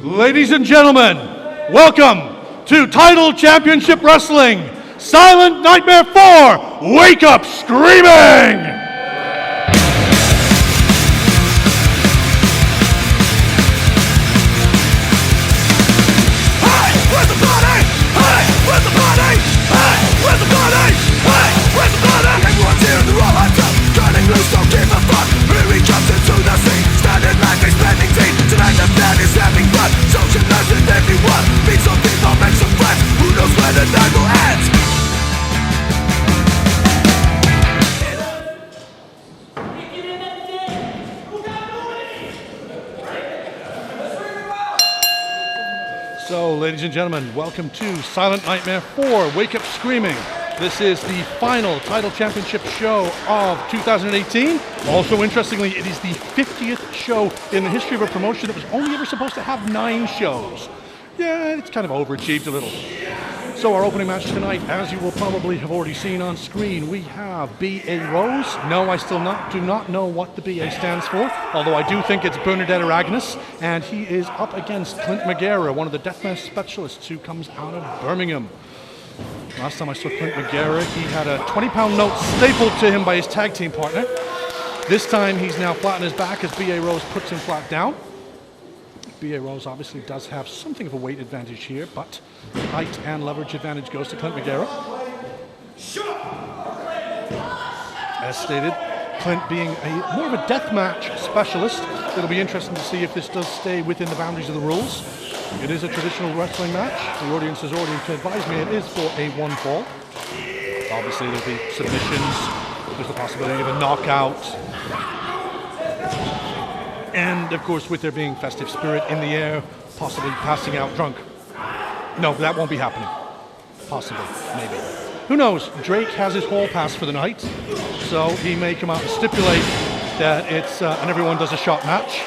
Ladies and gentlemen, welcome to Tidal Championship Wrestling, Silent Nightmare 4, Wake Up Screaming! So, ladies and gentlemen, welcome to Silent Nightmare 4, Wake Up Screaming. This is the final Tidal Championship show of 2018. Also, interestingly, it is the 50th show in the history of a promotion that was only ever supposed to have 9 shows. Yeah, it's kind of overachieved a little. So our opening match tonight, as you will probably have already seen on screen, we have B.A. Rose. No, I still do not know what the B.A. stands for, although I do think it's Bernadette Aragnes, and he is up against Clint Margera, one of the deathmatch specialists who comes out of Birmingham. Last time I saw Clint Margera, he had a 20-pound note stapled to him by his tag team partner. This time he's now flat on his back as B.A. Rose puts him flat down. B.A. Rose obviously does have something of a weight advantage here, but height and leverage advantage goes to Clint Margera. As stated, Clint being more of a deathmatch specialist, it'll be interesting to see if this does stay within the boundaries of the rules. It is a traditional wrestling match. The audience has already advised me it is for a one fall. Obviously there'll be submissions, there's the possibility of a knockout. And of course, with there being festive spirit in the air, possibly passing out drunk. No, that won't be happening. Possibly, maybe. Who knows? Drake has his hall pass for the night, so he may come out and stipulate that it's and everyone does a shot match.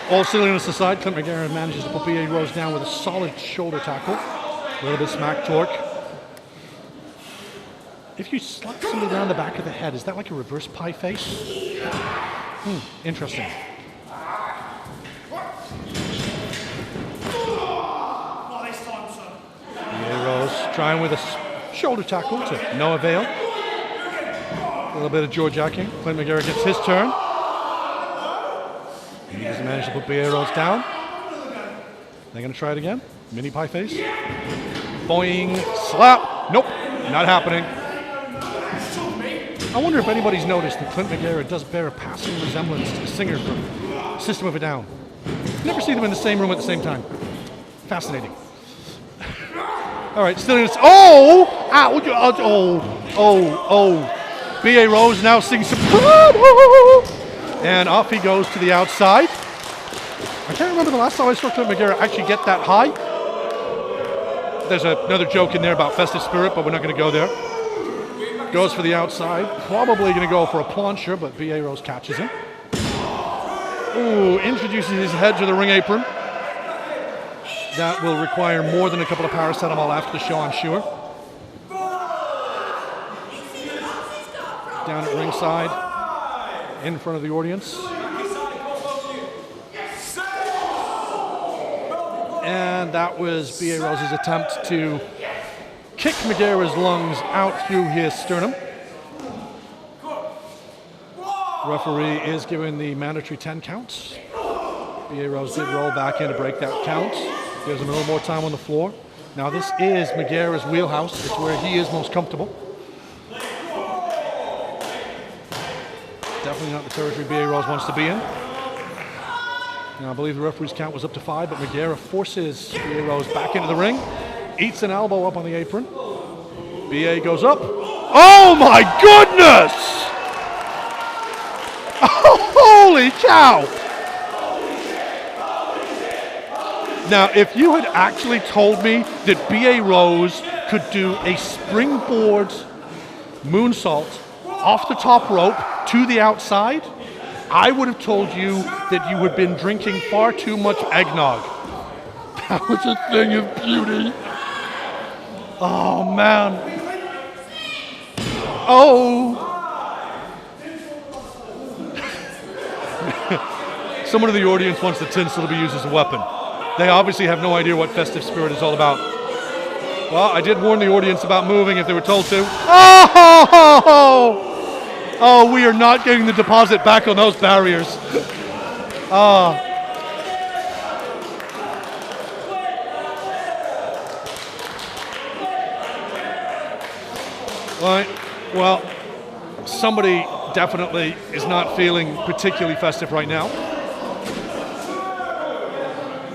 All silliness aside, Clint Margera manages to put B.A. Rose down with a solid shoulder tackle. A little bit smack torque. If you slap somebody around the back of the head, is that like a reverse pie face? Interesting. B.A. Rose trying with a shoulder tackle to no avail. A little bit of jaw jacking. Clint Margera gets his turn. He doesn't manage to put B.A. Rose down. They're going to try it again. Mini pie face. Boing. Slap. Nope. Not happening. I wonder if anybody's noticed that Clint Margera does bear a passing resemblance to the singer from System of a Down. Never see them in the same room at the same time. Fascinating. All right, still in this. Oh! Oh! B.A. Rose now sings Soprano! And off he goes to the outside. I can't remember the last time I saw Clint Margera actually get that high. There's another joke in there about festive spirit, but we're not going to go there. Goes for the outside. Probably going to go for a plancher, but B.A. Rose catches him. Ooh, introduces his head to the ring apron. That will require more than a couple of paracetamol after the show, I'm sure. Down at ringside, in front of the audience. And that was B.A. Rose's attempt to kick Margera's lungs out through his sternum. Referee is given the mandatory 10 counts. B.A. Rose did roll back in to break that count. Gives him a little more time on the floor. Now this is Margera's wheelhouse. It's where he is most comfortable. Definitely not the territory B.A. Rose wants to be in. Now I believe the referee's count was up to 5, but Margera forces B.A. Rose back into the ring. Eats an elbow up on the apron. B.A. goes up. Oh my goodness! Holy cow! Now, if you had actually told me that B.A. Rose could do a springboard moonsault off the top rope to the outside, I would have told you that you had been drinking far too much eggnog. That was a thing of beauty. Oh, man. Oh. Someone in the audience wants the tinsel to be used as a weapon. They obviously have no idea what festive spirit is all about. Well, I did warn the audience about moving if they were told to. Oh, we are not getting the deposit back on those barriers. Right, well, somebody definitely is not feeling particularly festive right now.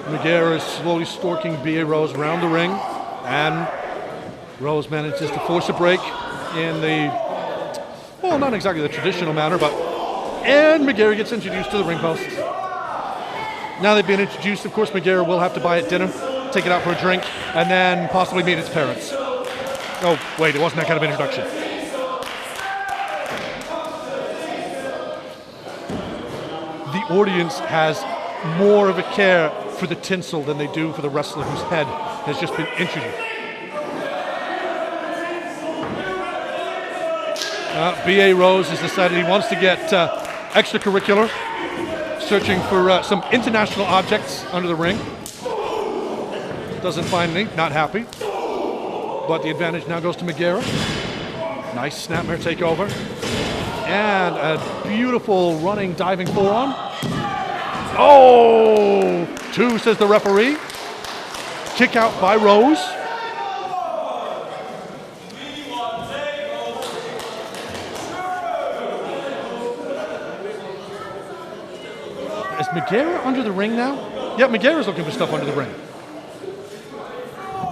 Margera is slowly stalking B.A. Rose around the ring, and Rose manages to force a break in the, well, not exactly the traditional manner, and Margera gets introduced to the ring post. Now they've been introduced, of course, Margera will have to buy it dinner, take it out for a drink, and then possibly meet its parents. Oh, wait, it wasn't that kind of introduction. The audience has more of a care for the tinsel than they do for the wrestler whose head has just been introduced. B.A. Rose has decided he wants to get extracurricular, searching for some international objects under the ring. Doesn't find any, not happy. But the advantage now goes to Margera. Nice snapmare takeover. And a beautiful running diving forearm. Oh! 2, says the referee. Kick out by Rose. Is Margera under the ring now? Yeah, Margera's looking for stuff under the ring.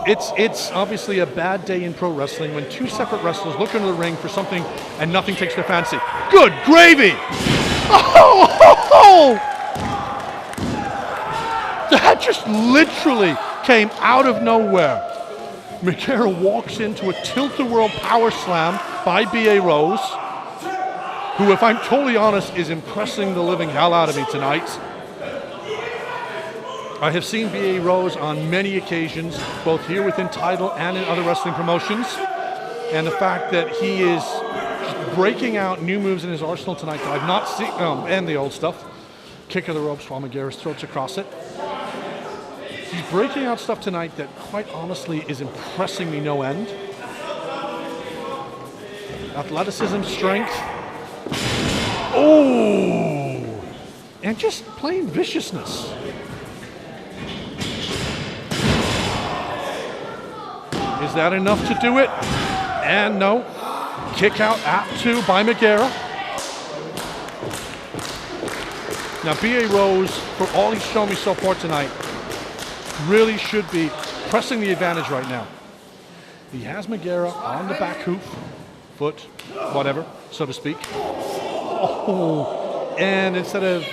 It's obviously a bad day in pro wrestling when 2 separate wrestlers look into the ring for something and nothing takes their fancy. Good gravy! Oh! That just literally came out of nowhere. Margera walks into a tilt-a-whirl power slam by B.A. Rose, who, if I'm totally honest, is impressing the living hell out of me tonight. I have seen B.A. Rose on many occasions, both here within Tidal and in other wrestling promotions. And the fact that he is just breaking out new moves in his arsenal tonight that I've not seen, and the old stuff. Kick of the ropes while Margera's throats across it. He's breaking out stuff tonight that, quite honestly, is impressing me no end. Athleticism, strength. Oh! And just plain viciousness. Is that enough to do it? And no. Kick out at 2 by Margera. Now B.A. Rose, for all he's shown me so far tonight, really should be pressing the advantage right now. He has Margera on the back hoof, foot, whatever, so to speak. Oh, and instead of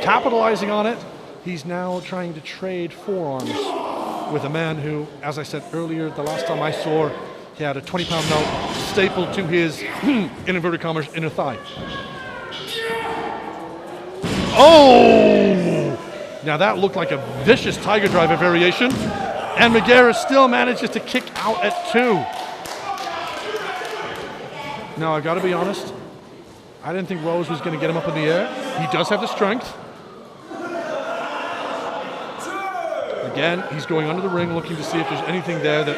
capitalizing on it, he's now trying to trade forearms with a man who, as I said earlier, the last time I saw, he had a 20-pound note stapled to his, in inverted commas, inner thigh. Oh! Now that looked like a vicious Tiger Driver variation, and Margera still manages to kick out at 2. Now, I gotta be honest, I didn't think Rose was gonna get him up in the air. He does have the strength. Again, he's going under the ring looking to see if there's anything there that...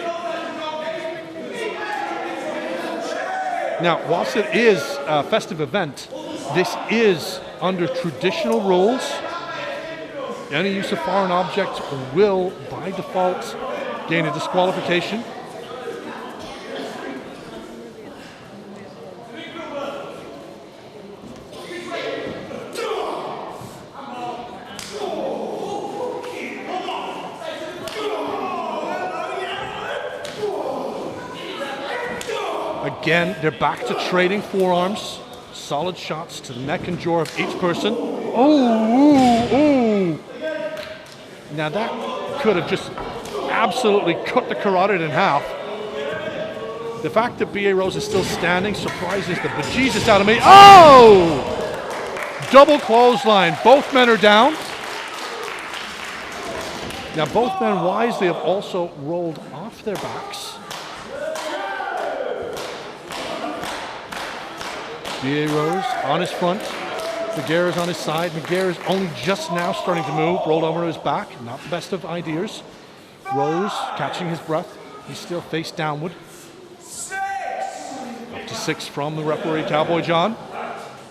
Now, whilst it is a festive event, this is under traditional rules. Any use of foreign objects will, by default, gain a disqualification. Again, they're back to trading forearms. Solid shots to the neck and jaw of each person. Oh, ooh, ooh. Now that could have just absolutely cut the carotid in half. The fact that B.A. Rose is still standing surprises the bejesus out of me. Oh! Double clothesline. Both men are down. Now both men wisely have also rolled off their backs. B.A. Rose on his front, Margera's on his side. Margera's only just now starting to move. Rolled over to his back. Not the best of ideas. Rose catching his breath. He's still face downward. Up to 6 from the referee, Cowboy John.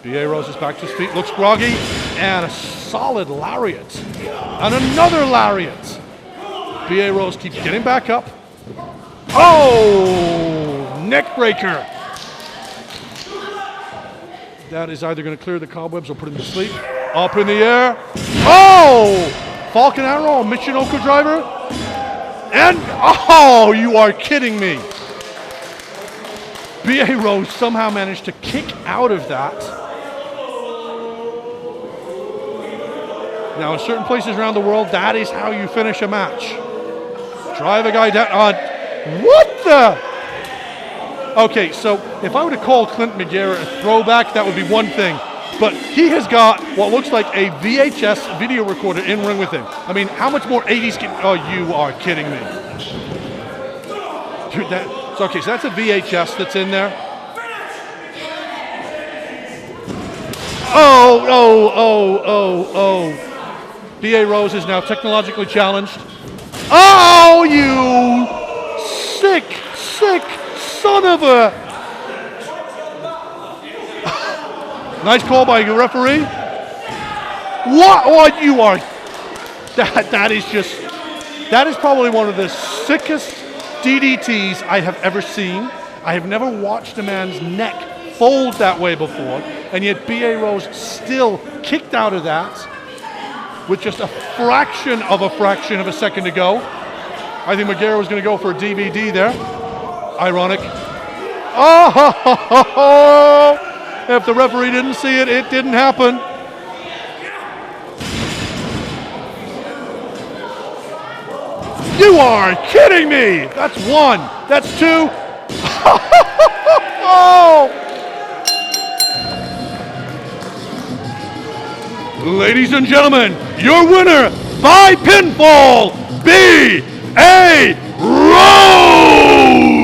B.A. Rose is back to his feet. Looks groggy. And a solid lariat. And another lariat. B.A. Rose keeps getting back up. Oh! Neck breaker. That is either going to clear the cobwebs or put him to sleep. Up in the air. Oh! Falcon Arrow, Michinoku driver. And, oh, you are kidding me. B.A. Rose somehow managed to kick out of that. Now, in certain places around the world, that is how you finish a match. Drive a guy down on, what the? Okay, so if I were to call Clint Margera a throwback, that would be one thing. But he has got what looks like a VHS video recorder in ring with him. I mean, how much more 80s can... Oh, you are kidding me. Dude, okay, so that's a VHS that's in there. Oh. B.A. Rose is now technologically challenged. Oh, you sick son of a... Nice call by your referee. What you are... That is probably one of the sickest DDTs I have ever seen. I have never watched a man's neck fold that way before, and yet B.A. Rose still kicked out of that with just a fraction of a second to go. I think Margera was going to go for a DVD there. Ironic. Oh! If the referee didn't see it, it didn't happen. You are kidding me! That's 1. That's 2. Oh! Ladies and gentlemen, your winner by pinfall, B.A. Rose!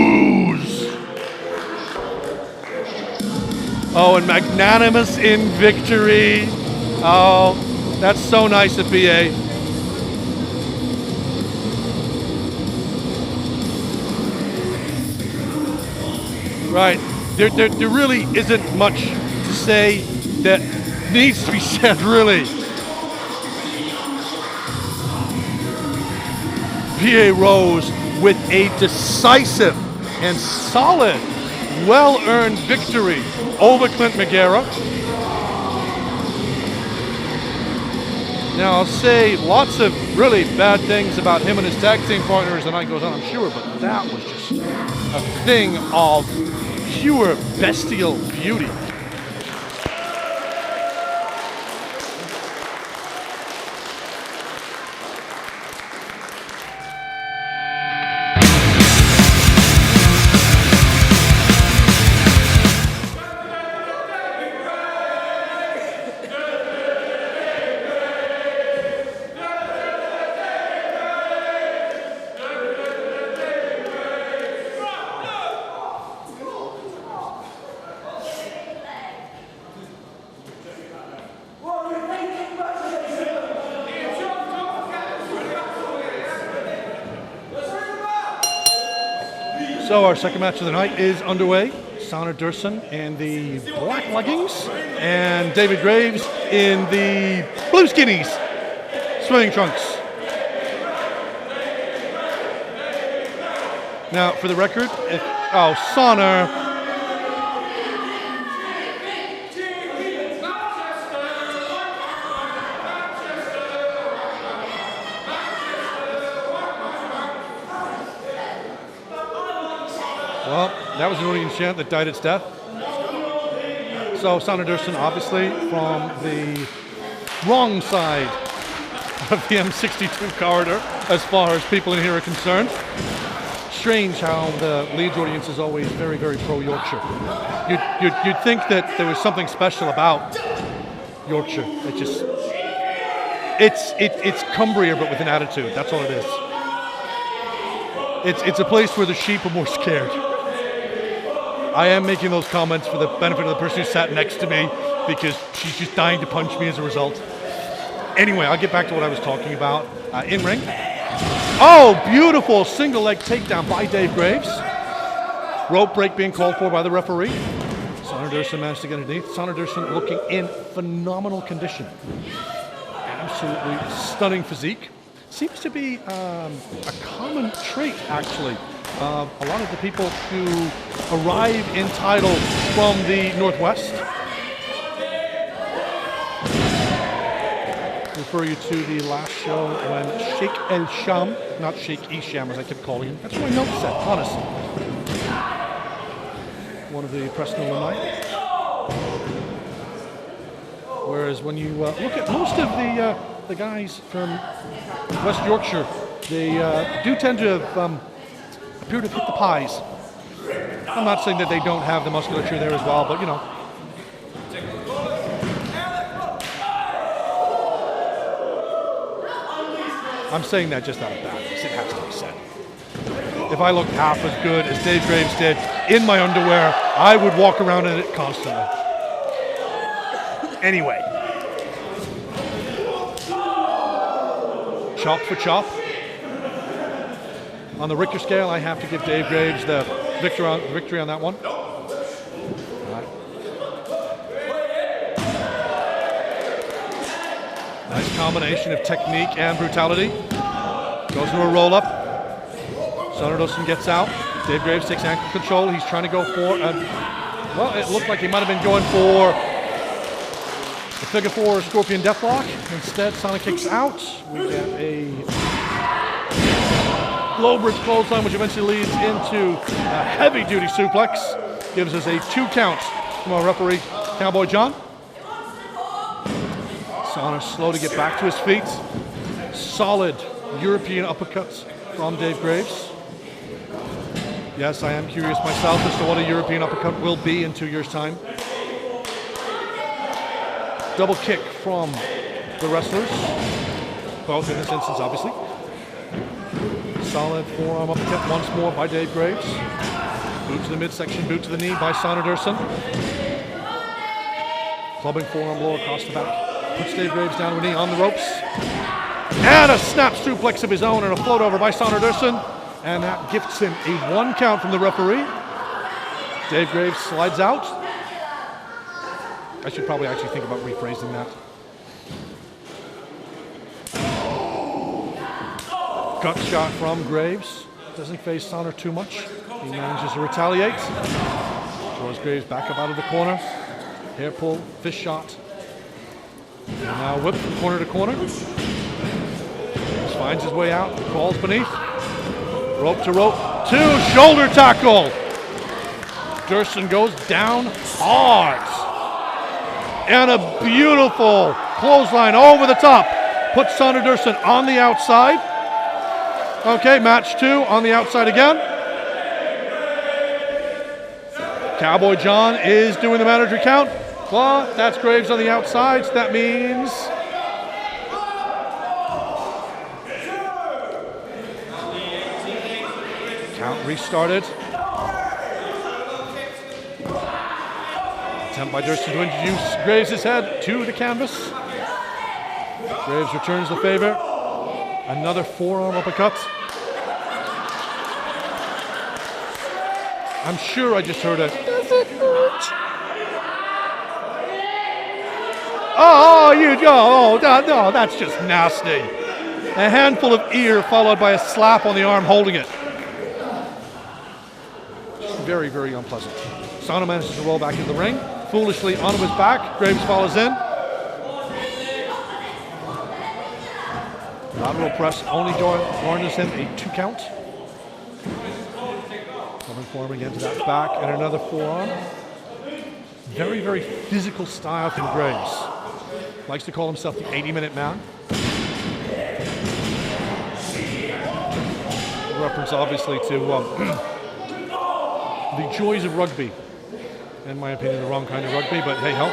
Oh, and magnanimous in victory. Oh, that's so nice of B.A. Right, there really isn't much to say that needs to be said, really. B.A. Rose with a decisive and solid, well-earned victory over Clint Margera. Now, I'll say lots of really bad things about him and his tag team partners as the night goes on, I'm sure, but that was just a thing of pure bestial beauty. So our second match of the night is underway. Sana Dursun in the black leggings and David Graves in the blue skinnies, swimming trunks. Now, for the record, Sana. Well, that was an audience chant that died its death. So Sana Dursun, obviously from the wrong side of the M62 corridor as far as people in here are concerned. Strange how the Leeds audience is always very, very pro-Yorkshire. You'd think that there was something special about Yorkshire. It's Cumbria but with an attitude. That's all it is. It's a place where the sheep are more scared. I am making those comments for the benefit of the person who sat next to me. because she's just dying to punch me as a result. Anyway, I'll get back to what I was talking about. In ring. Oh, beautiful single leg takedown by Dave Graves. Rope break being called for by the referee. Sonny Dursun managed to get underneath. Sonny Dursun looking in phenomenal condition. Absolutely stunning physique. Seems to be a common trait, actually. A lot of the people who arrive in Tidal from the Northwest. Refer you to the last show when Sheikh El Sham, not Sheikh Isham as I kept calling him. That's what my notes said, honestly. One of the Preston alumni. Whereas when you look at most of the guys from West Yorkshire, they do tend to have appear to have hit the pies. I'm not saying that they don't have the musculature there as well, but you know. I'm saying that just out of badness. It has to be said. If I looked half as good as Dave Graves did in my underwear, I would walk around in it constantly. Anyway. Chop for chop. On the Richter scale, I have to give Dave Graves the victory on that one. Nice combination of technique and brutality. Goes to a roll-up. Sonny Dursun gets out. Dave Graves takes ankle control. He's trying to go for well, it looked like he might have been going for the figure four Scorpion Deathlock. Instead, Sonny kicks out. We get a low bridge clothesline, which eventually leads into a heavy-duty suplex. Gives us a 2 count from our referee, Cowboy John. Sonny slow to get back to his feet. Solid European uppercuts from Dave Graves. Yes, I am curious myself as to what a European uppercut will be in 2 years' time. Double kick from the wrestlers. Both in this instance, obviously. Solid forearm uppercut once more by Dave Graves. Boot to the midsection, boot to the knee by Sonny Dursun. Clubbing forearm blow across the back. Puts Dave Graves down to a knee on the ropes. And a snap suplex of his own and a float over by Sonny Dursun. And that gifts him a 1 count from the referee. Dave Graves slides out. I should probably actually think about rephrasing that. Gut shot from Graves. Doesn't phase Sonny too much. He manages to retaliate. Draws Graves back up out of the corner. Hair pull, fist shot. And now whip from corner to corner. Graves finds his way out, crawls beneath. Rope to rope, 2 shoulder tackle. Dursun goes down hard. And a beautiful clothesline over the top. Puts Sonny Dursun on the outside. Okay, match 2 on the outside again. Cowboy John is doing the manager count. But that's Graves on the outside. So that means count restarted. Attempt by Dursun to introduce Graves' head to the canvas. Graves returns the favor. Another forearm uppercut. I'm sure I just heard it. Does it hurt? Oh, you go. Oh, no, that's just nasty. A handful of ear followed by a slap on the arm holding it. Very, very unpleasant. Sonny manages to roll back into the ring. Foolishly onto his back. Graves follows in. Lateral press only garners him a 2 count. Coming forward again to that back and another forearm. Very, very physical style from Graves. Likes to call himself the 80-minute man. Reference obviously to the joys of rugby. In my opinion, the wrong kind of rugby, but hey ho.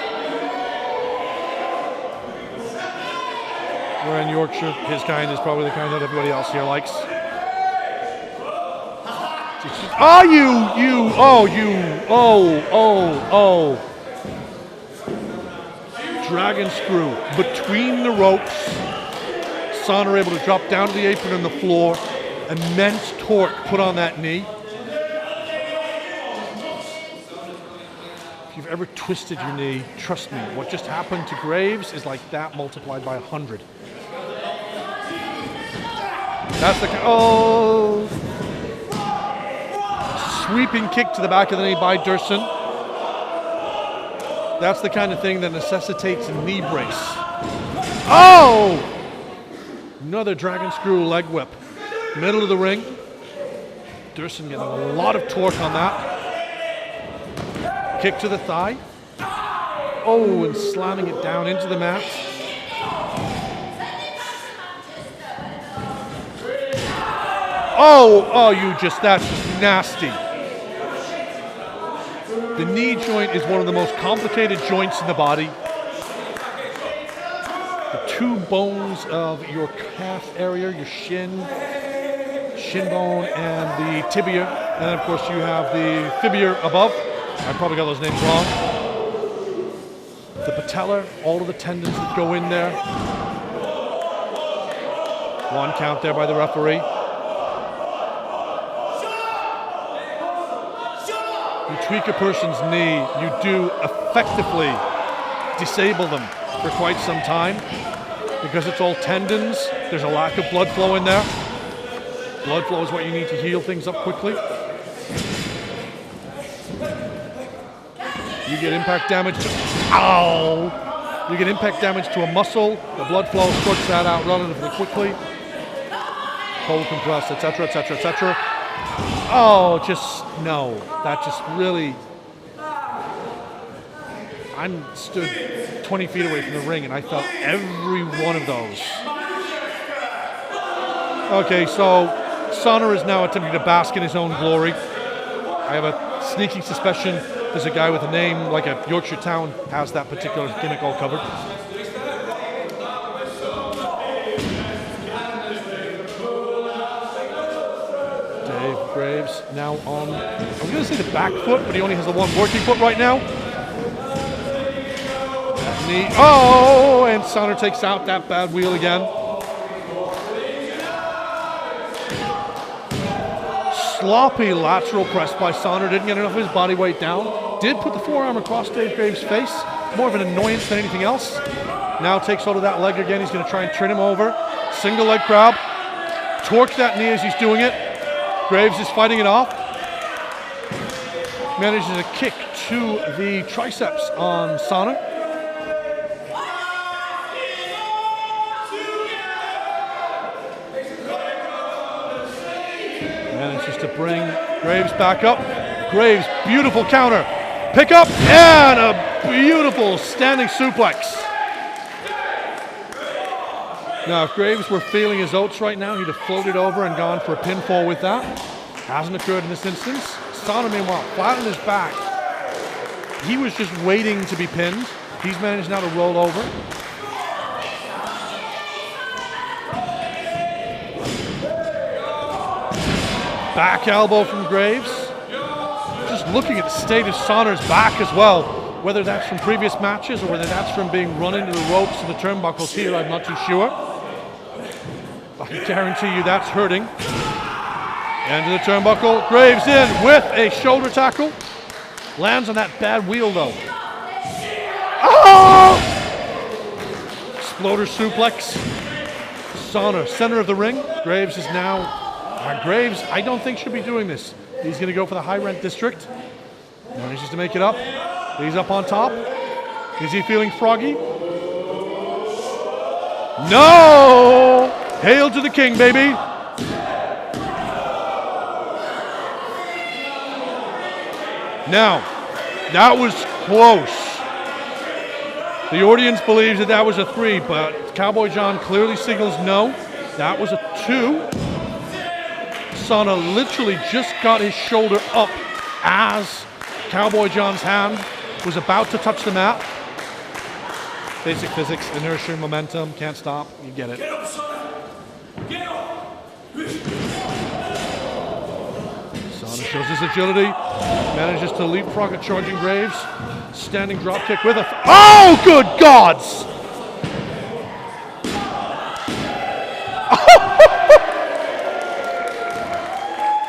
We're in Yorkshire. His kind is probably the kind that everybody else here likes. dragon screw between the ropes. Sana able to drop down to the apron on the floor. Immense torque put on that knee. If you've ever twisted your knee, trust me, what just happened to Graves is like that multiplied by 100. That's the, oh! Sweeping kick to the back of the knee by Dursun. That's the kind of thing that necessitates a knee brace. Oh! Another dragon screw leg whip. Middle of the ring. Dursun getting a lot of torque on that. Kick to the thigh. Oh, and slamming it down into the mat. Oh, that's just nasty. The knee joint is one of the most complicated joints in the body. The two bones of your calf area, your shin bone, and the tibia. And then, of course, you have the fibula above. I probably got those names wrong. The patella, all of the tendons that go in there. One count there by the referee. You tweak a person's knee, you do effectively disable them for quite some time because it's all tendons. There's a lack of blood flow in there. Blood flow is what you need to heal things up quickly. You get impact damage to, ow! You get impact damage to a muscle, the blood flow sorts that out relatively quickly. Cold compress, etc., etc., etc. Oh, just, no. That just really, I stood 20 feet away from the ring and I felt every one of those. Okay, so Sana is now attempting to bask in his own glory. I have a sneaking suspicion there's a guy with a name like a Yorkshire town has that particular gimmick all covered. Dave Graves now on, I was going to say the back foot, but he only has the one working foot right now. That knee, oh, and Sana takes out that bad wheel again. Sloppy lateral press by Sana, didn't get enough of his body weight down. Did put the forearm across Dave Graves' face, more of an annoyance than anything else. Now takes hold of that leg again, he's going to try and turn him over. Single leg crab, torque that knee as he's doing it. Graves is fighting it off. Manages a kick to the triceps on Sana. Manages to bring Graves back up. Graves, beautiful counter. Pick up, and a beautiful standing suplex. Now, if Graves were feeling his oats right now, he'd have floated over and gone for a pinfall with that. Hasn't occurred in this instance. Sana, meanwhile, flat on his back. He was just waiting to be pinned. He's managed now to roll over. Back elbow from Graves. Just looking at the state of Sana's back as well. Whether that's from previous matches or whether that's from being run into the ropes and the turnbuckles here, I'm not too sure. I can guarantee you that's hurting. Into the turnbuckle. Graves in with a shoulder tackle. Lands on that bad wheel though. Oh! Exploder suplex. Sana, center of the ring. Graves is now... Graves, I don't think should be doing this. He's going to go for the high rent district. Manages to make it up. He's up on top. Is he feeling froggy? No! Hail to the king, baby. Now, that was close. The audience believes that that was a 3, but Cowboy John clearly signals no. That was a 2. Sana literally just got his shoulder up as Cowboy John's hand was about to touch the mat. Basic physics, inertia, momentum, can't stop, you get it. Sana shows his agility, manages to leapfrog a charging Graves. Standing dropkick with a... Oh, good gods!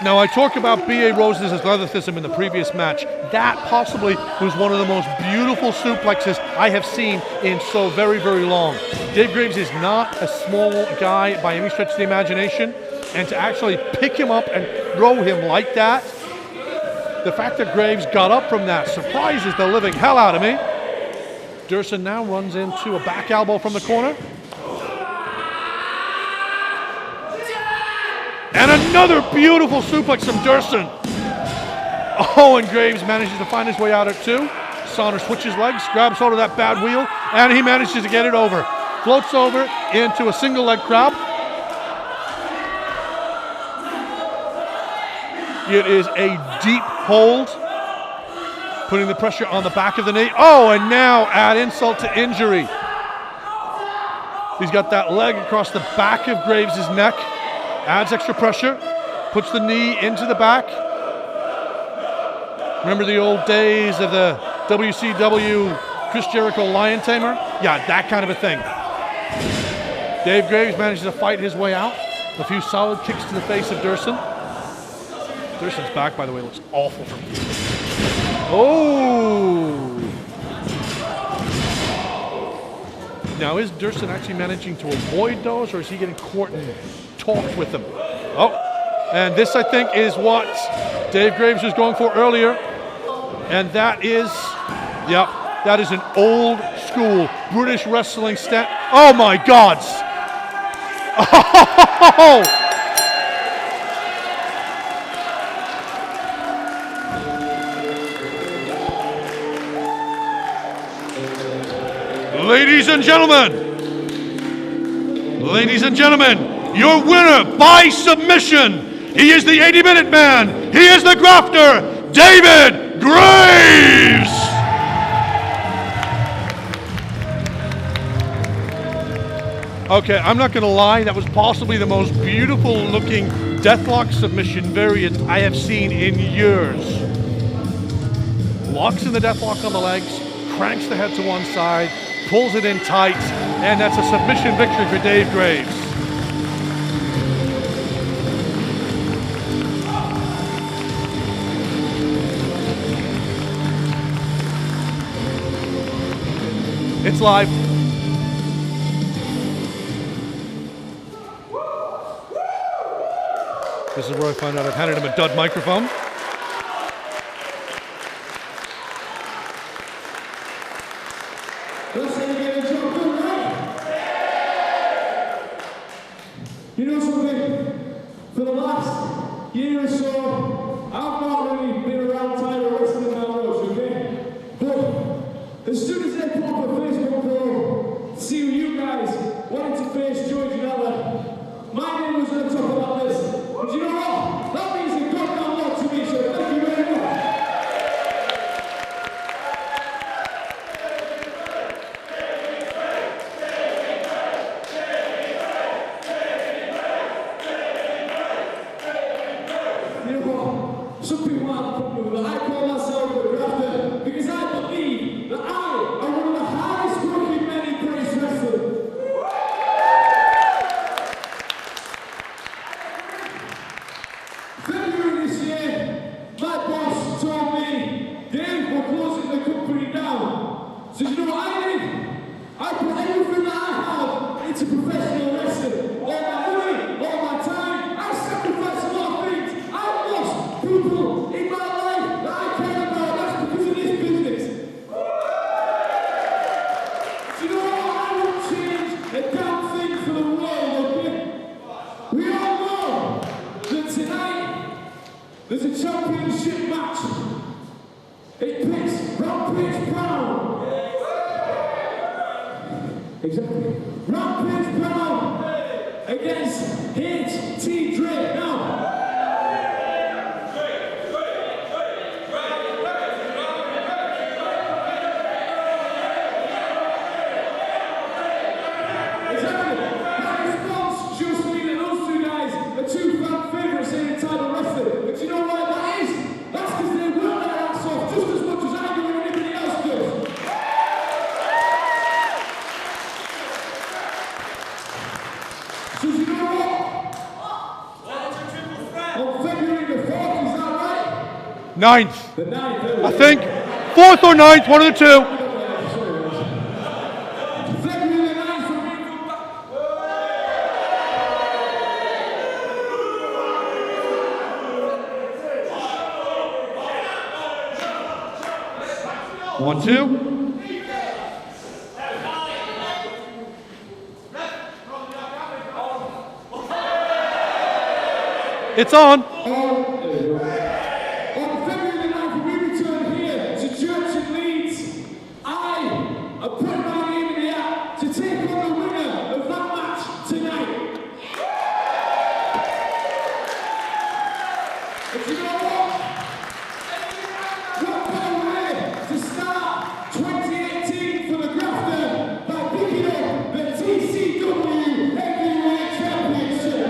Now, I talked about B.A. Rose's athleticism in the previous match. That possibly was one of the most beautiful suplexes I have seen in so very, very long. Dave Graves is not a small guy by any stretch of the imagination, and to actually pick him up and throw him like that, the fact that Graves got up from that surprises the living hell out of me. Dursun now runs into a back elbow from the corner. And another beautiful suplex from Dursun. Oh, and Graves manages to find his way out at 2. Sana switches legs, grabs hold of that bad wheel, and he manages to get it over. Floats over into a single leg crab. It is a deep hold, putting the pressure on the back of the knee. Oh, and now add insult to injury. He's got that leg across the back of Graves' neck, adds extra pressure, puts the knee into the back. Remember the old days of the WCW Chris Jericho Lion Tamer? Yeah, that kind of a thing. Dave Graves manages to fight his way out. A few solid kicks to the face of Dursun. Dursun's back, by the way, looks awful from here. Oh! Now, is Dursun actually managing to avoid those, or is he getting caught and talked with them? Oh, and this, I think, is what Dave Graves was going for earlier. And that is, yep, that is an old school British wrestling stand. Oh, my gods! Oh! Ladies and gentlemen, your winner by submission. He is the 80-minute man. He is the grafter, David Graves. Okay, I'm not going to lie. That was possibly the most beautiful looking deathlock submission variant I have seen in years. Locks in the deathlock on the legs, cranks the head to one side, pulls it in tight, and that's a submission victory for Dave Graves. It's live. This is where I find out I've handed him a dud microphone. You know something? For the last year or so, I've not really been around Tidal Wrestling that much, okay? But as soon as they put up a Facebook poll, see you guys wanted to face George and Ella, my name was at the top of that list. But you know what? That means a goddamn lot to me, so thank you very much. Some people have a problem with it. I call myself a grafter because I believe that I am one of the hardest working men in British wrestling. February this year, my boss told me, Dave, we're closing the company down. So you know what I did? I put everything that I have into professional wrestling. All my money, all my time. I sacrificed a lot of things. I lost people in my life that I care about. That's because of this business. So you know what? I won't change a damn thing for the world, okay? We all know that tonight there's a championship match. It picks Rampage Brown. Exactly. Rampage Brown against H.T. Drake. Now, exactly. My response shows me that those two guys are two fan favorites here in Tidal Wrestling. But you know what? That So you know what? On February the 4th, is that right? 9th. The 9th, I think. 4th or 9th, one of the two. February the 9th. One, two. It's on. On February the 9th, we return here to Church in Leeds. I have put my name in the hat to take on the winner of that match tonight. And you know what? What better way to start 2018 for the Grafter by picking up the TCW Openweight Championship.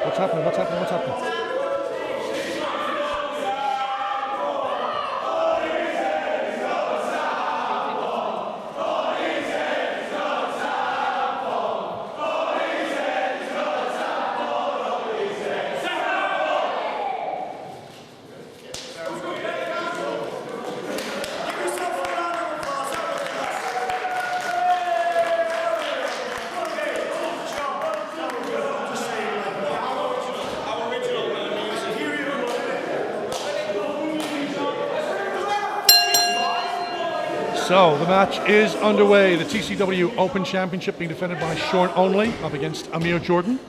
What's happening? What's happening? What's happening? So the match is underway. The TCW Open Championship being defended by Sean Only up against Amir Jordan.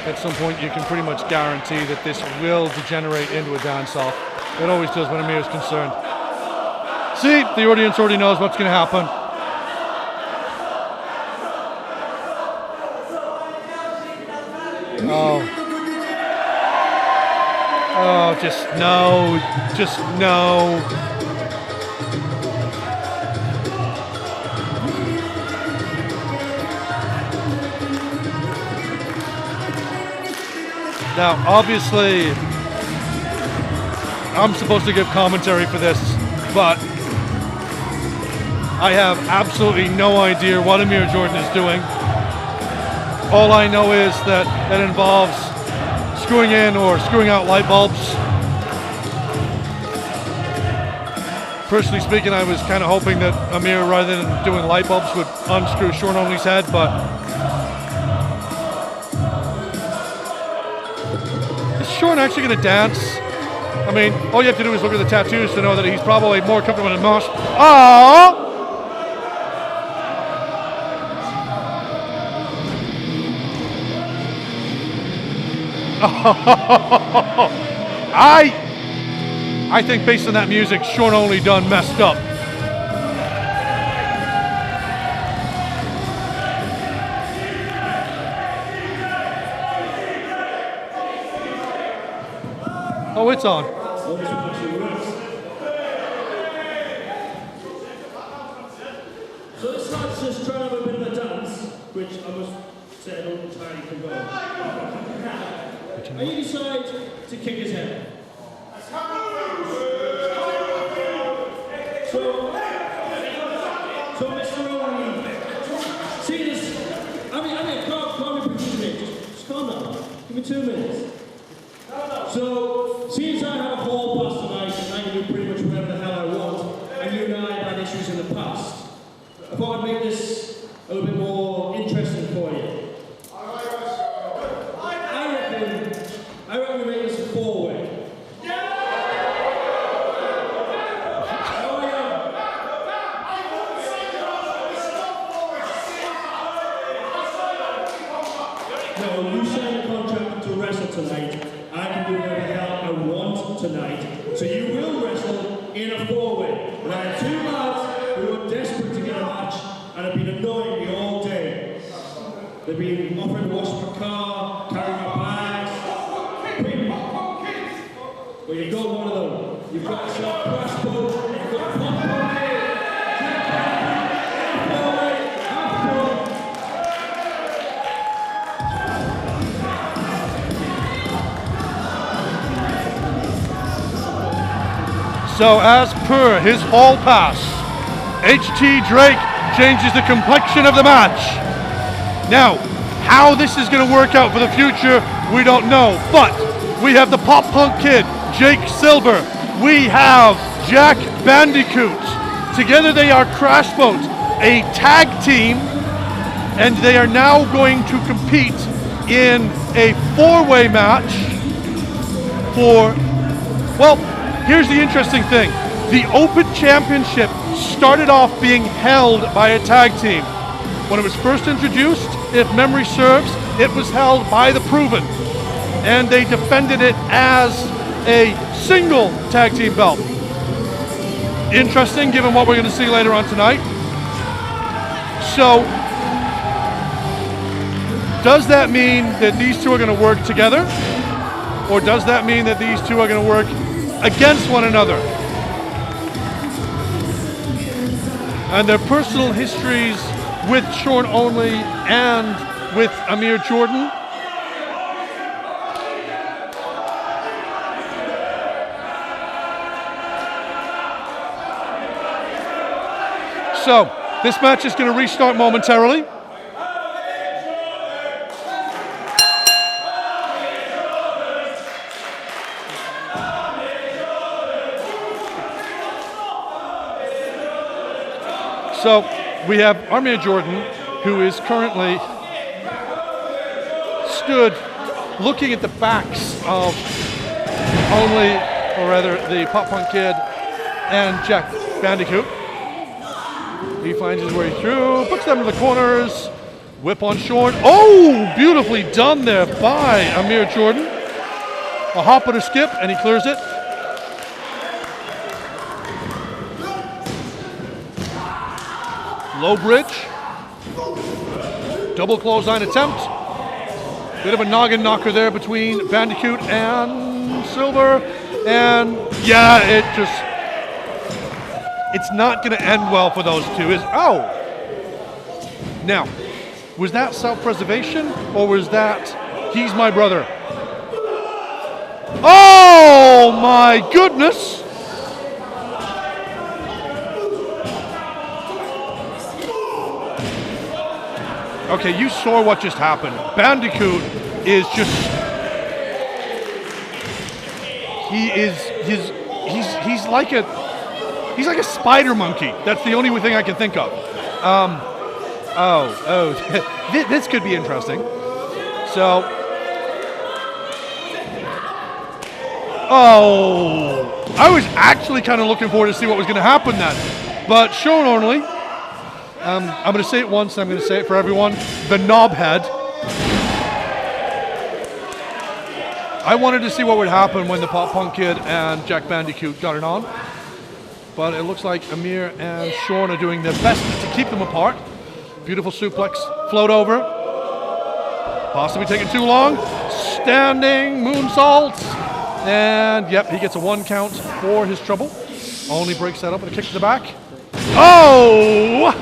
At some point you can pretty much guarantee that this will degenerate into a dance-off. It always does when Amir is concerned. See, the audience already knows what's going to happen. Oh, just no, just no. Now, obviously, I'm supposed to give commentary for this, but I have absolutely no idea what Amir Jordan is doing. All I know is that it involves screwing in or screwing out light bulbs. Personally speaking, I was kind of hoping that Amir, rather than doing light bulbs, would unscrew Sean Only's head, but is Sean actually going to dance? I mean, all you have to do is look at the tattoos to know that he's probably more comfortable in mosh. Aww! I think based on that music, Sean Only done messed up. Oh, it's on. So this night's just trying to have a bit of a dance, which I must say I don't entirely condone. and you decide to kick his head. So Mr. Owen, see this? Amir, calm me, just calm down. Give me 2 minutes. So, since I have a hall pass tonight, and I can do pretty much whatever the hell I want, and you and I have had issues in the past, I thought I'd make this a little bit more interesting for you. I reckon we make this a 4-way. No, you signed a contract to wrestle tonight. I can do whatever the hell I want tonight. So you will wrestle in a 4-way. But I had 2 lads who were desperate to get a match and have been annoying me all day. They've been offering to wash my car, carry my bags. Well, you've got one of them. You've got yourself Praspo, you've got Pop-Punk here. So as per his hall pass, HT Drake changes the complexion of the match. Now, how this is going to work out for the future, we don't know. But we have the Pop Punk Kid, Jake Silver. We have Jack Bandicoot. Together they are Crash Boat, a tag team, and they are now going to compete in a 4-way match for, well, here's the interesting thing. The Open Championship started off being held by a tag team. When it was first introduced, if memory serves, it was held by the Proven. And they defended it as a single tag team belt. Interesting, given what we're going to see later on tonight. So, does that mean that these two are going to work together? Or does that mean that these two are going to work against one another? And their personal histories with Sean Only and with Amir Jordan. So, this match is going to restart momentarily. So we have Amir Jordan, who is currently stood looking at the backs of Only, or rather the Pop Punk Kid and Jack Bandicoot. He finds his way through, puts them in the corners, whip on Sean. Oh, beautifully done there by Amir Jordan. A hop and a skip, and he clears it. Low bridge, double clothesline attempt. Bit of a noggin knocker there between Bandicoot and Silver. And yeah, it's not gonna end well for those two. Now, was that self-preservation or was that he's my brother? Oh my goodness! Okay, you saw what just happened. Bandicoot is just, he's like a spider monkey. That's the only thing I can think of. This could be interesting. So, I was actually kind of looking forward to see what was going to happen then. But Sean Only, I'm going to say it once, and I'm going to say it for everyone. The knobhead. I wanted to see what would happen when the Pop Punk Kid and Jack Bandicoot got it on. But it looks like Amir and Sean are doing their best to keep them apart. Beautiful suplex, float over. Possibly taking too long. Standing moonsault. And yep, he gets a 1 count for his trouble. Only breaks that up with a kick to the back. Oh!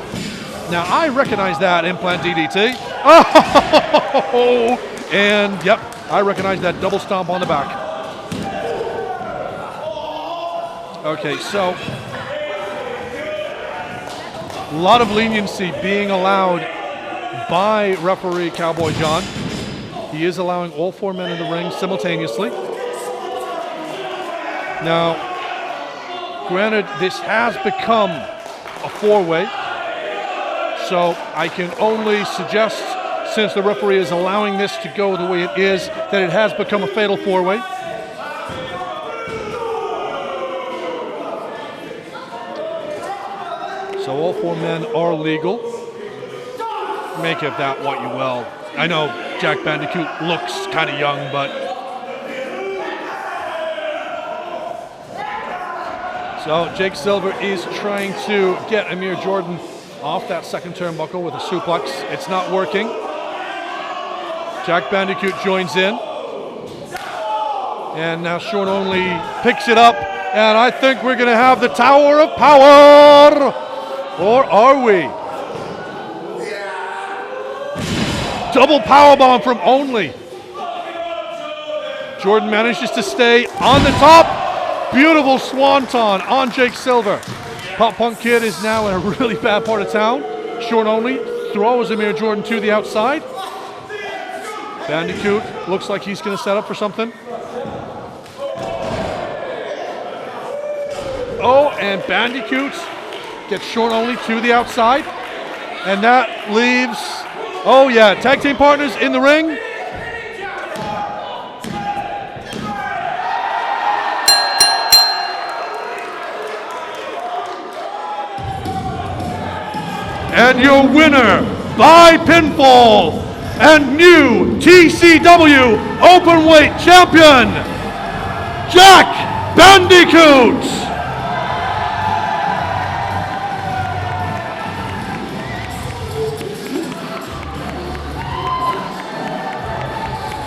Now, I recognize that implant DDT. Oh! And, yep, I recognize that double stomp on the back. Okay, so a lot of leniency being allowed by referee Cowboy John. He is allowing all 4 men in the ring simultaneously. Now, granted, this has become a 4-way, so I can only suggest, since the referee is allowing this to go the way it is, that it has become a fatal 4-way. So all 4 men are legal. Make of that what you will. I know Jack Bandicoot looks kind of young, but... So Jake Silver is trying to get Amir Jordan off that second turnbuckle with a suplex. It's not working. Jack Bandicoot joins in. And now Sean Only picks it up. And I think we're going to have the Tower of Power. Or are we? Double powerbomb from Only. Jordan manages to stay on the top. Beautiful swanton on Jake Silver. Pop Punk Kid is now in a really bad part of town. Sean Only throws Amir Jordan to the outside. Bandicoot looks like he's going to set up for something. Oh, and Bandicoot gets Sean Only to the outside. And that leaves, oh yeah, tag team partners in the ring. And your winner by pinfall and new TCW Openweight Champion, Jack Bandicoot.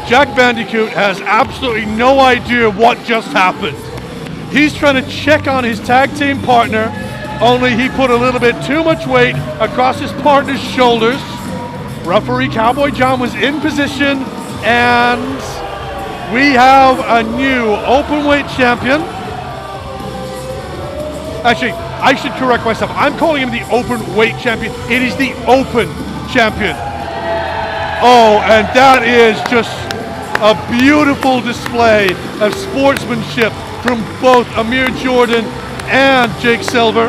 Jack Bandicoot has absolutely no idea what just happened. He's trying to check on his tag team partner, only he put a little bit too much weight across his partner's shoulders. Referee Cowboy John was in position, and we have a new Openweight champion. Actually, I should correct myself. I'm calling him the Openweight champion. It is the Open champion. Oh, and that is just a beautiful display of sportsmanship from both Amir Jordan and Jake Silver.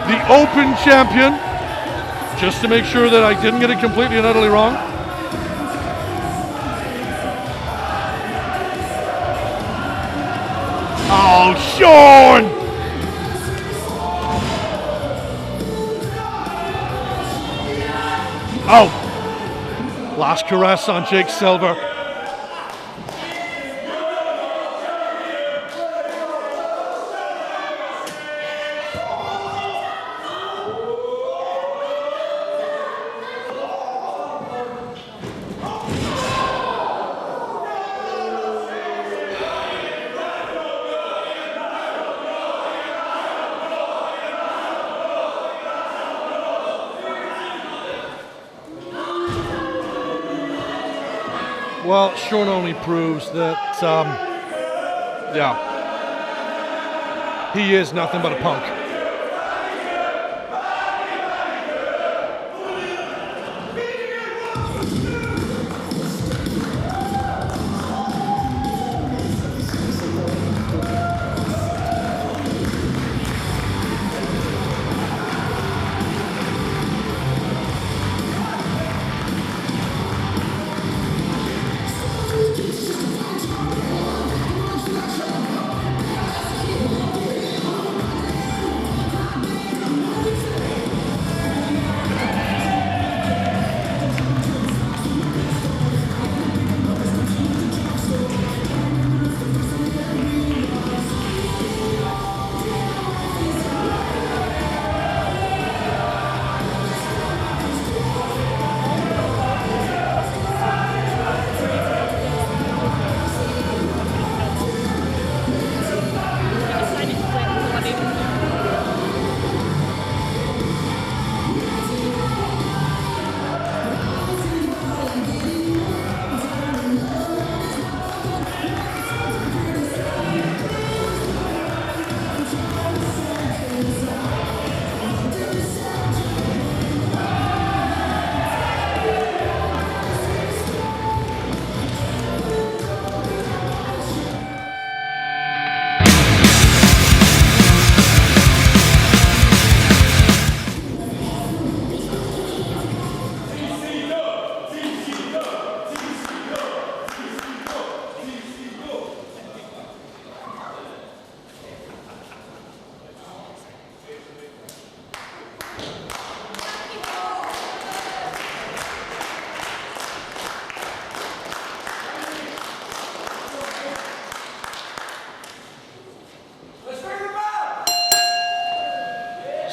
The Open champion, just to make sure that I didn't get it completely and utterly wrong. Oh, Sean! Oh, last caress on Jake Silver. Well, Sean only proves that, he is nothing but a punk.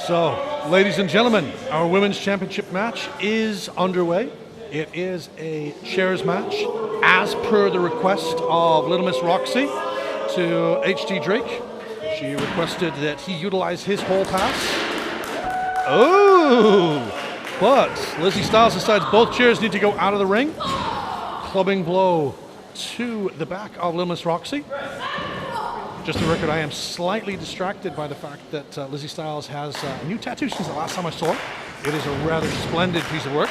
So, ladies and gentlemen, our women's championship match is underway. It is a chairs match, as per the request of Little Miss Roxxy to HD Drake. She requested that he utilize his hole pass. Oh! But Lizzy Styles decides both chairs need to go out of the ring. Clubbing blow to the back of Little Miss Roxxy. Just the record, I am slightly distracted by the fact that Lizzy Styles has a new tattoo since the last time I saw her. It is a rather splendid piece of work.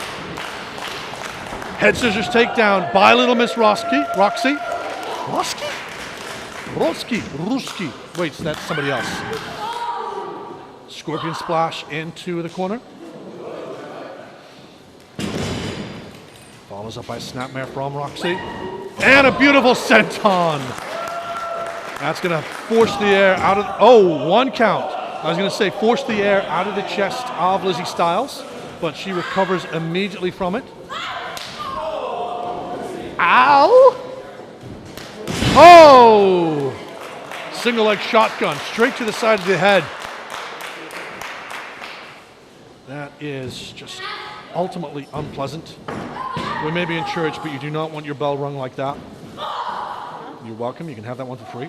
Head scissors takedown by Little Miss Roxxy. Ruski. Wait, that's somebody else. Scorpion splash into the corner. Follows up by snapmare from Roxxy. And a beautiful senton. That's going to force the air out of... Oh, one count. I was going to say force the air out of the chest of Lizzy Styles, but she recovers immediately from it. Ow! Oh! Single leg shotgun straight to the side of the head. That is just ultimately unpleasant. We may be in church, but you do not want your bell rung like that. You're welcome. You can have that one for free.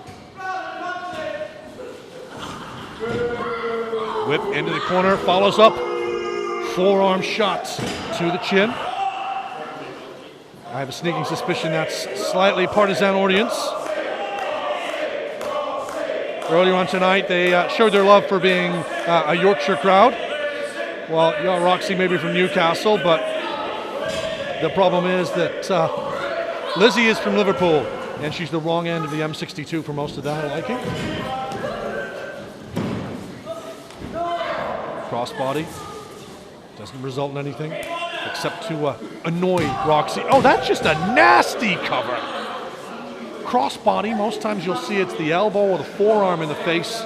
Whip into the corner, follows up. Forearm shots to the chin. I have a sneaking suspicion that's slightly partisan audience. Earlier on tonight, they showed their love for being a Yorkshire crowd. Well, you know, Roxxy may be from Newcastle, but the problem is that Lizzy is from Liverpool, and she's the wrong end of the M62 for most of that liking. Crossbody. Doesn't result in anything except to annoy Roxxy. Oh, that's just a nasty cover. Crossbody, most times you'll see it's the elbow or the forearm in the face.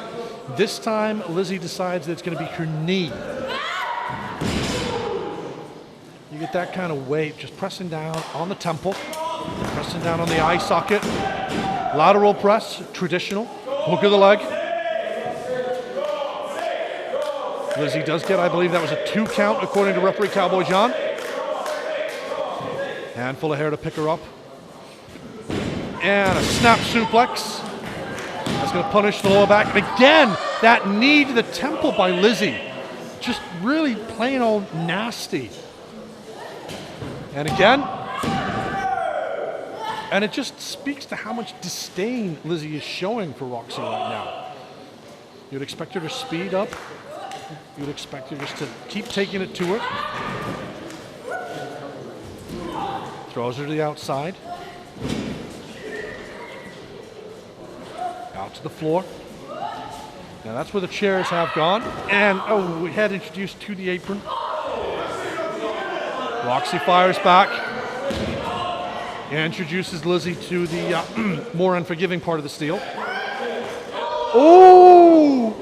This time, Lizzy decides that it's going to be her knee. You get that kind of weight, just pressing down on the temple, pressing down on the eye socket. Lateral press, traditional. Hook of the leg. Lizzy does get, I believe that was a 2 count according to referee Cowboy John. Handful of hair to pick her up. And a snap suplex. That's going to punish the lower back. And again, that knee to the temple by Lizzy. Just really plain old nasty. And again. And it just speaks to how much disdain Lizzy is showing for Roxxy right now. You'd expect her to speed up. You'd expect her just to keep taking it to her. Throws her to the outside. Out to the floor. Now that's where the chairs have gone. And, oh, we had introduced to the apron. Roxxy fires back. And introduces Lizzy to the more unforgiving part of the steel. Oh!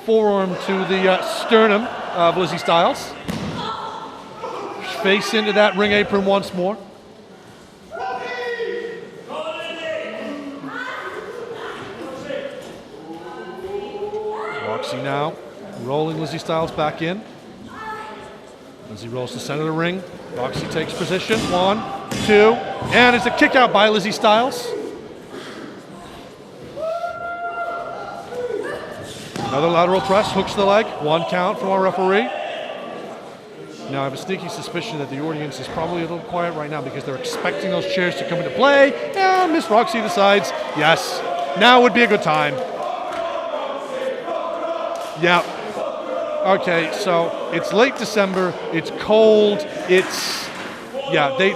Forearm to the sternum of Lizzy Styles. Face into that ring apron once more. Roxxy now rolling Lizzy Styles back in. Lizzy rolls to the center of the ring. Roxxy takes position. 1, 2, and it's a kick out by Lizzy Styles. Another lateral press, hooks the leg. 1 count from our referee. Now I have a sneaky suspicion that the audience is probably a little quiet right now because they're expecting those chairs to come into play. And Miss Roxxy decides, yes, now would be a good time. Yeah. Okay, so it's late December, it's cold, it's, yeah, they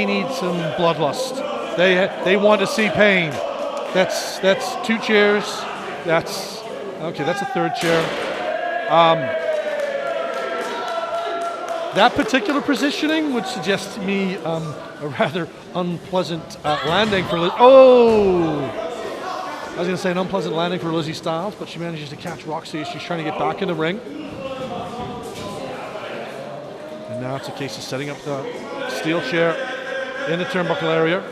need some bloodlust. They want to see pain. That's 2 chairs. That's, okay, that's a 3rd chair. That particular positioning would suggest to me a rather unpleasant landing for Lizzy. Oh! I was going to say an unpleasant landing for Lizzy Styles, but she manages to catch Roxxy as she's trying to get back in the ring. And now it's a case of setting up the steel chair in the turnbuckle area.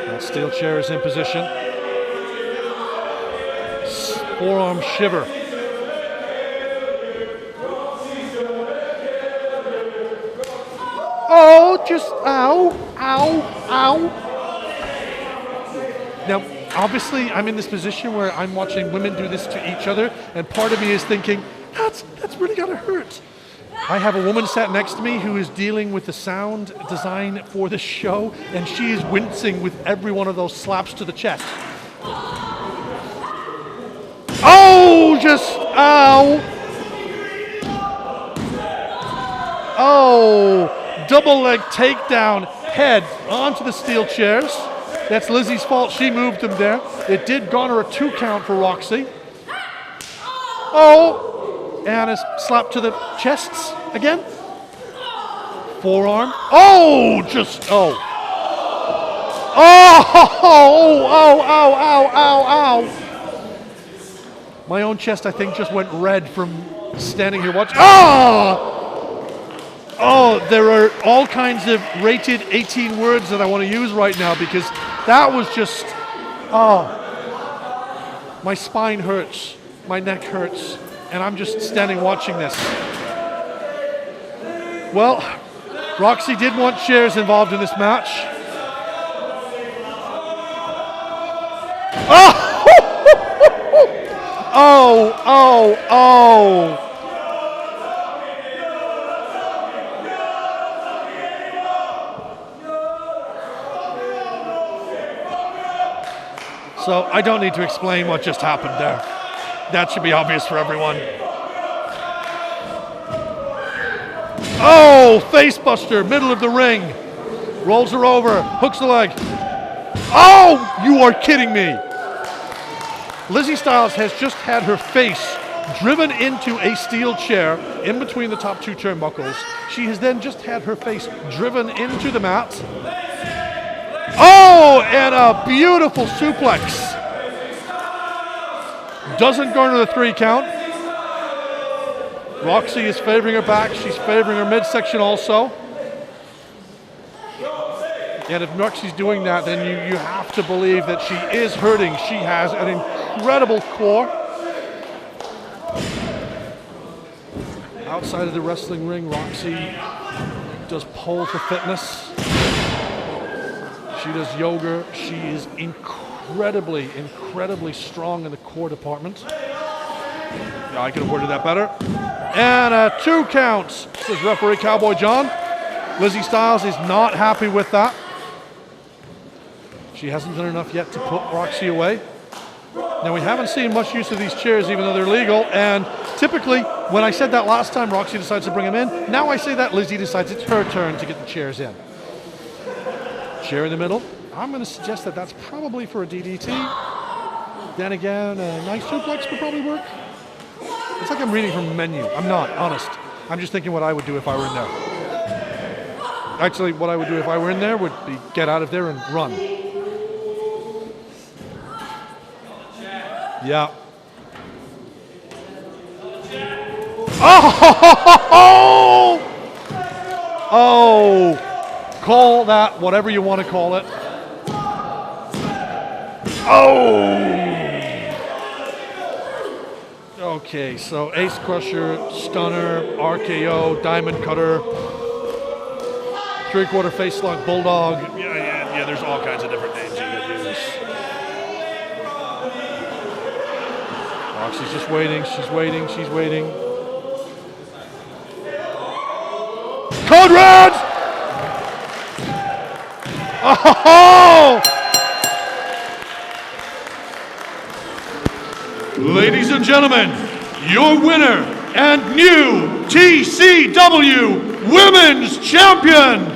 That steel chair is in position. forearm shiver. Oh, just ow, ow, ow. Now, obviously, I'm in this position where I'm watching women do this to each other, and part of me is thinking, that's really gotta hurt. I have a woman sat next to me who is dealing with the sound design for the show, and she is wincing with every one of those slaps to the chest. Oh, just ow. Oh, double leg takedown, head onto the steel chairs. That's Lizzy's fault, she moved him there. It did garner a 2 count for Roxxy. Oh, and a slap to the chests again. Forearm. Oh, just, oh. Oh, ow, ow, ow, ow. My own chest, I think, just went red from standing here watching. Oh! Oh, there are all kinds of rated 18 words that I want to use right now because that was just, oh. My spine hurts, my neck hurts, and I'm just standing watching this. Well, Roxxy did want chairs involved in this match. Oh! Oh, oh, oh. So I don't need to explain what just happened there. That should be obvious for everyone. Oh, facebuster, middle of the ring. Rolls her over, hooks the leg. Oh, you are kidding me. Lizzy Styles has just had her face driven into a steel chair in between the top 2 turnbuckles. She has then just had her face driven into the mat. Oh, and a beautiful suplex. Doesn't garner the 3 count. Roxxy is favoring her back. She's favoring her midsection also. And if Roxxy's doing that, then you have to believe that she is hurting. She has an incredible core. Outside of the wrestling ring, Roxxy does pole for fitness. She does yoga. She is incredibly, incredibly strong in the core department. Yeah, I could have worded that better. And 2 counts, says referee Cowboy John. Lizzy Styles is not happy with that. She hasn't done enough yet to put Roxxy away. Now, we haven't seen much use of these chairs, even though they're legal. And typically, when I said that last time, Roxxy decides to bring them in. Now I say that, Lizzy decides it's her turn to get the chairs in. Chair in the middle. I'm going to suggest that that's probably for a DDT. Then again, a nice suplex would probably work. It's like I'm reading from a menu. I'm not, honest. I'm just thinking what I would do if I were in there. Actually, what I would do if I were in there would be get out of there and run. Yeah. Oh! Oh! Call that whatever you want to call it. Oh! Okay, so Ace Crusher, Stunner, RKO, Diamond Cutter, 3/4 Face Slug, Bulldog. Yeah, there's all kinds of different names you could use. Roxxy's just waiting, she's waiting, she's waiting. Code Red! Oh! Ladies and gentlemen, your winner and new TCW Women's Champion,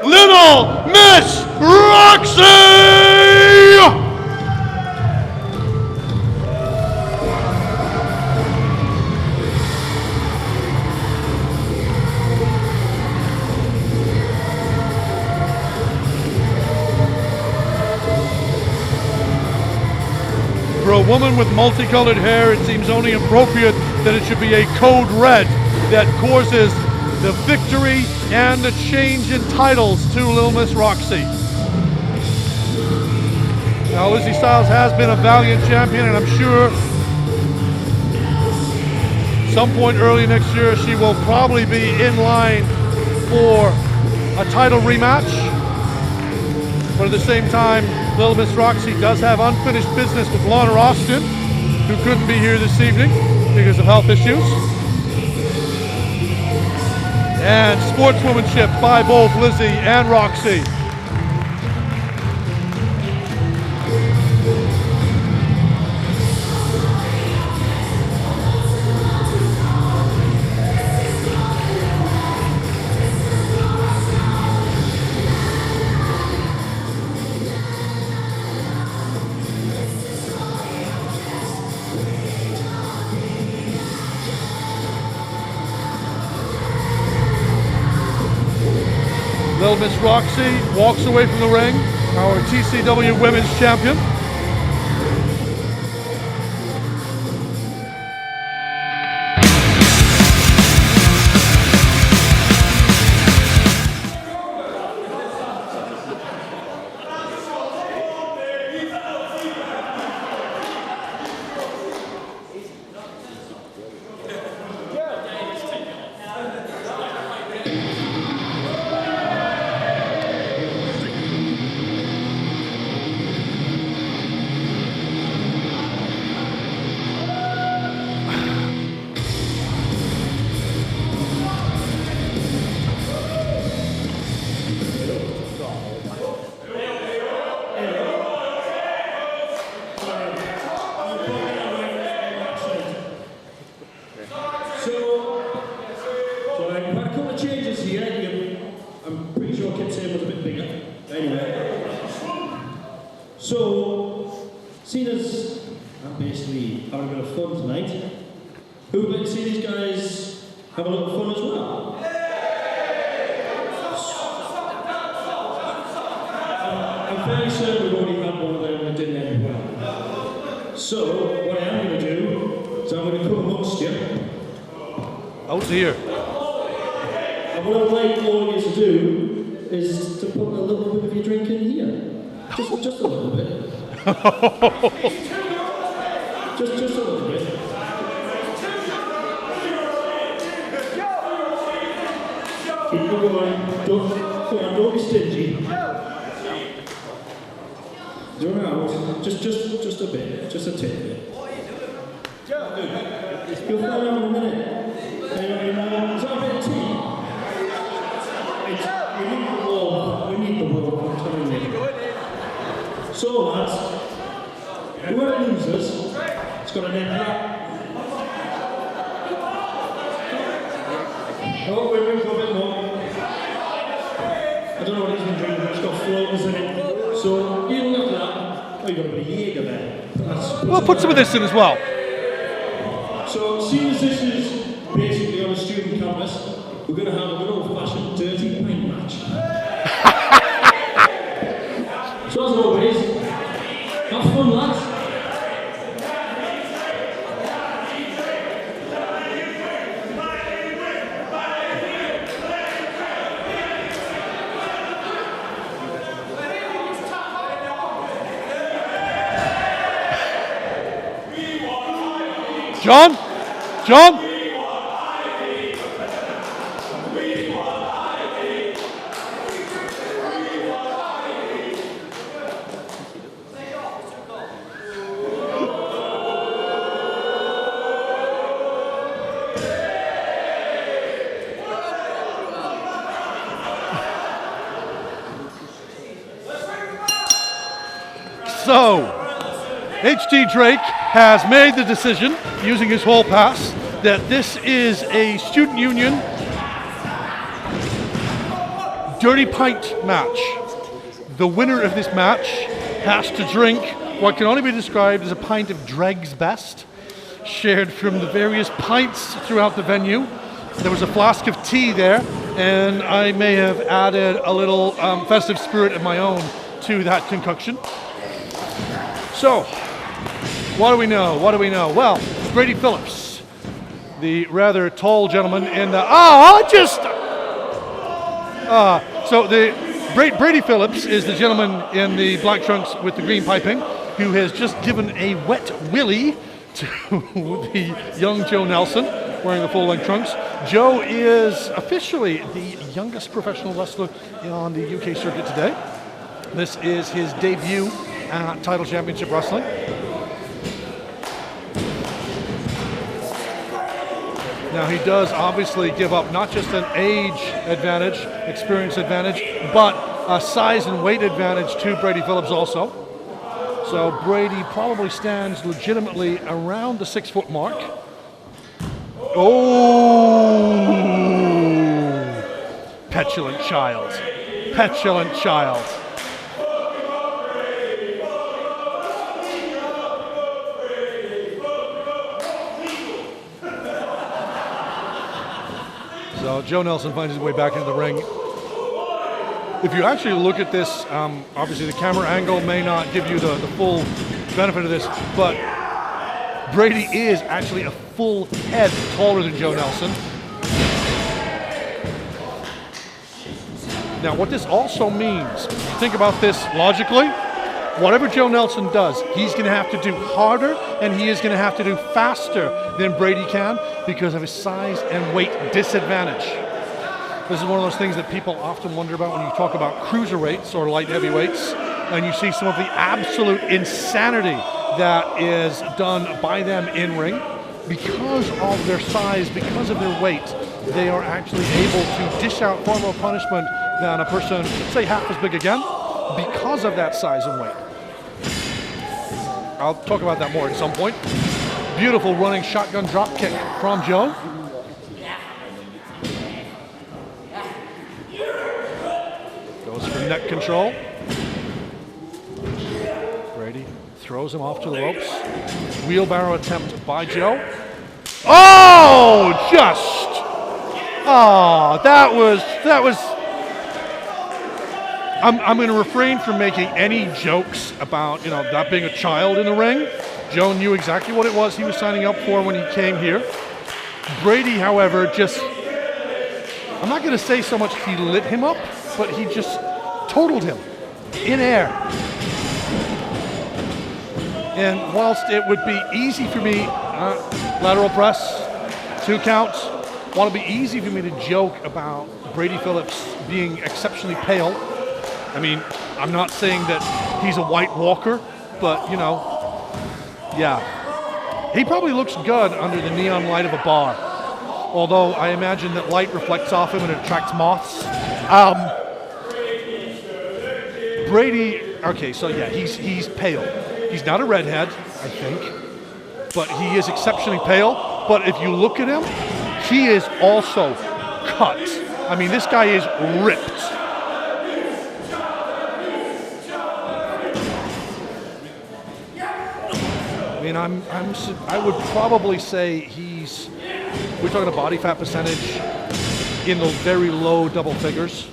Little Miss Roxxy! For a woman with multicolored hair, it seems only appropriate that it should be a code red that causes the victory and the change in titles to Little Miss Roxxy. Now, Lizzy Styles has been a valiant champion, and I'm sure some point early next year, she will probably be in line for a title rematch. But at the same time, Little Miss Roxxy does have unfinished business with Lana Austin, who couldn't be here this evening because of health issues. And sportswomanship by both Lizzy and Roxxy. Little Miss Roxxy walks away from the ring, our TCW Women's Champion. So, seeing as I'm basically having a bit of fun tonight, who would like to see these guys have a little fun as well? I'm fairly certain we've already had one of them that didn't end well. So, what I am going to do is I'm going to come amongst you. Oh dear. And what I'd like all of you to do is to put a little bit of your drink in here. Just a little bit. just a little bit. Keep going. Don't be stingy. Don't out. Just a bit. Just a tidbit. You'll find out in a minute. Is that a bit of tea? We need the water. I'm telling you. So lads, whoever loses, it's got an end wrap. Oh, we've got a bit more. I don't know what he's been drinking, but it's got floaters in it. So, you look at that. Oh, you've got a bit of Jaeger there. We'll put some of this in as well. So, seeing as this is basically on a student campus, we're going to have a good old-fashioned dirty pint match. So as always, have fun, lads. John? So, HT Drake has made the decision, using his hall pass, that this is a student union dirty pint match. The winner of this match has to drink what can only be described as a pint of Dreg's Best, shared from the various pints throughout the venue. There was a flask of tea there, and I may have added a little festive spirit of my own to that concoction. So, what do we know? Well, Brady Phillips, the rather tall gentleman in the... Brady Phillips is the gentleman in the black trunks with the green piping who has just given a wet willy to the young Joe Nelson. wearing the full-length trunks. Joe is officially the youngest professional wrestler on the UK circuit today. This is his debut at Tidal Championship Wrestling. Now he does obviously give up not just an age advantage, experience advantage, but a size and weight advantage to Brady Phillips also. So Brady probably stands legitimately around the 6 foot mark. Oh! Petulant child. Petulant child. So Joe Nelson finds his way back into the ring. If you actually look at this, obviously the camera angle may not give you the full benefit of this, but Brady is actually a full head taller than Joe Nelson. Now what this also means, think about this logically, whatever Joe Nelson does, he's going to have to do harder and he is going to have to do faster than Brady can because of his size and weight disadvantage. This is one of those things that people often wonder about when you talk about cruiserweights or light heavyweights, and you see some of the absolute insanity that is done by them in ring. Because of their size, because of their weight, they are actually able to dish out far more punishment than a person, say half as big again, because of that size and weight. I'll talk about that more at some point. Beautiful running shotgun drop kick from Joe. Goes for neck control. Brady throws him off to the ropes. Wheelbarrow attempt by Joe. Oh, that was. I'm going to refrain from making any jokes about, that being a child in the ring. Joe knew exactly what it was he was signing up for when he came here. Brady, however, I'm not going to say so much he lit him up, but he just totaled him in air. And whilst it would be easy for me, lateral press, 2 counts, while it'd be easy for me to joke about Brady Phillips being exceptionally pale, I mean, I'm not saying that he's a White Walker, but, yeah. He probably looks good under the neon light of a bar, although I imagine that light reflects off him and it attracts moths. Brady, okay, so yeah, he's pale. He's not a redhead, I think, but he is exceptionally pale. But if you look at him, he is also cut. I mean, this guy is ripped. I mean, I would probably say we're talking a body fat percentage in the very low double figures.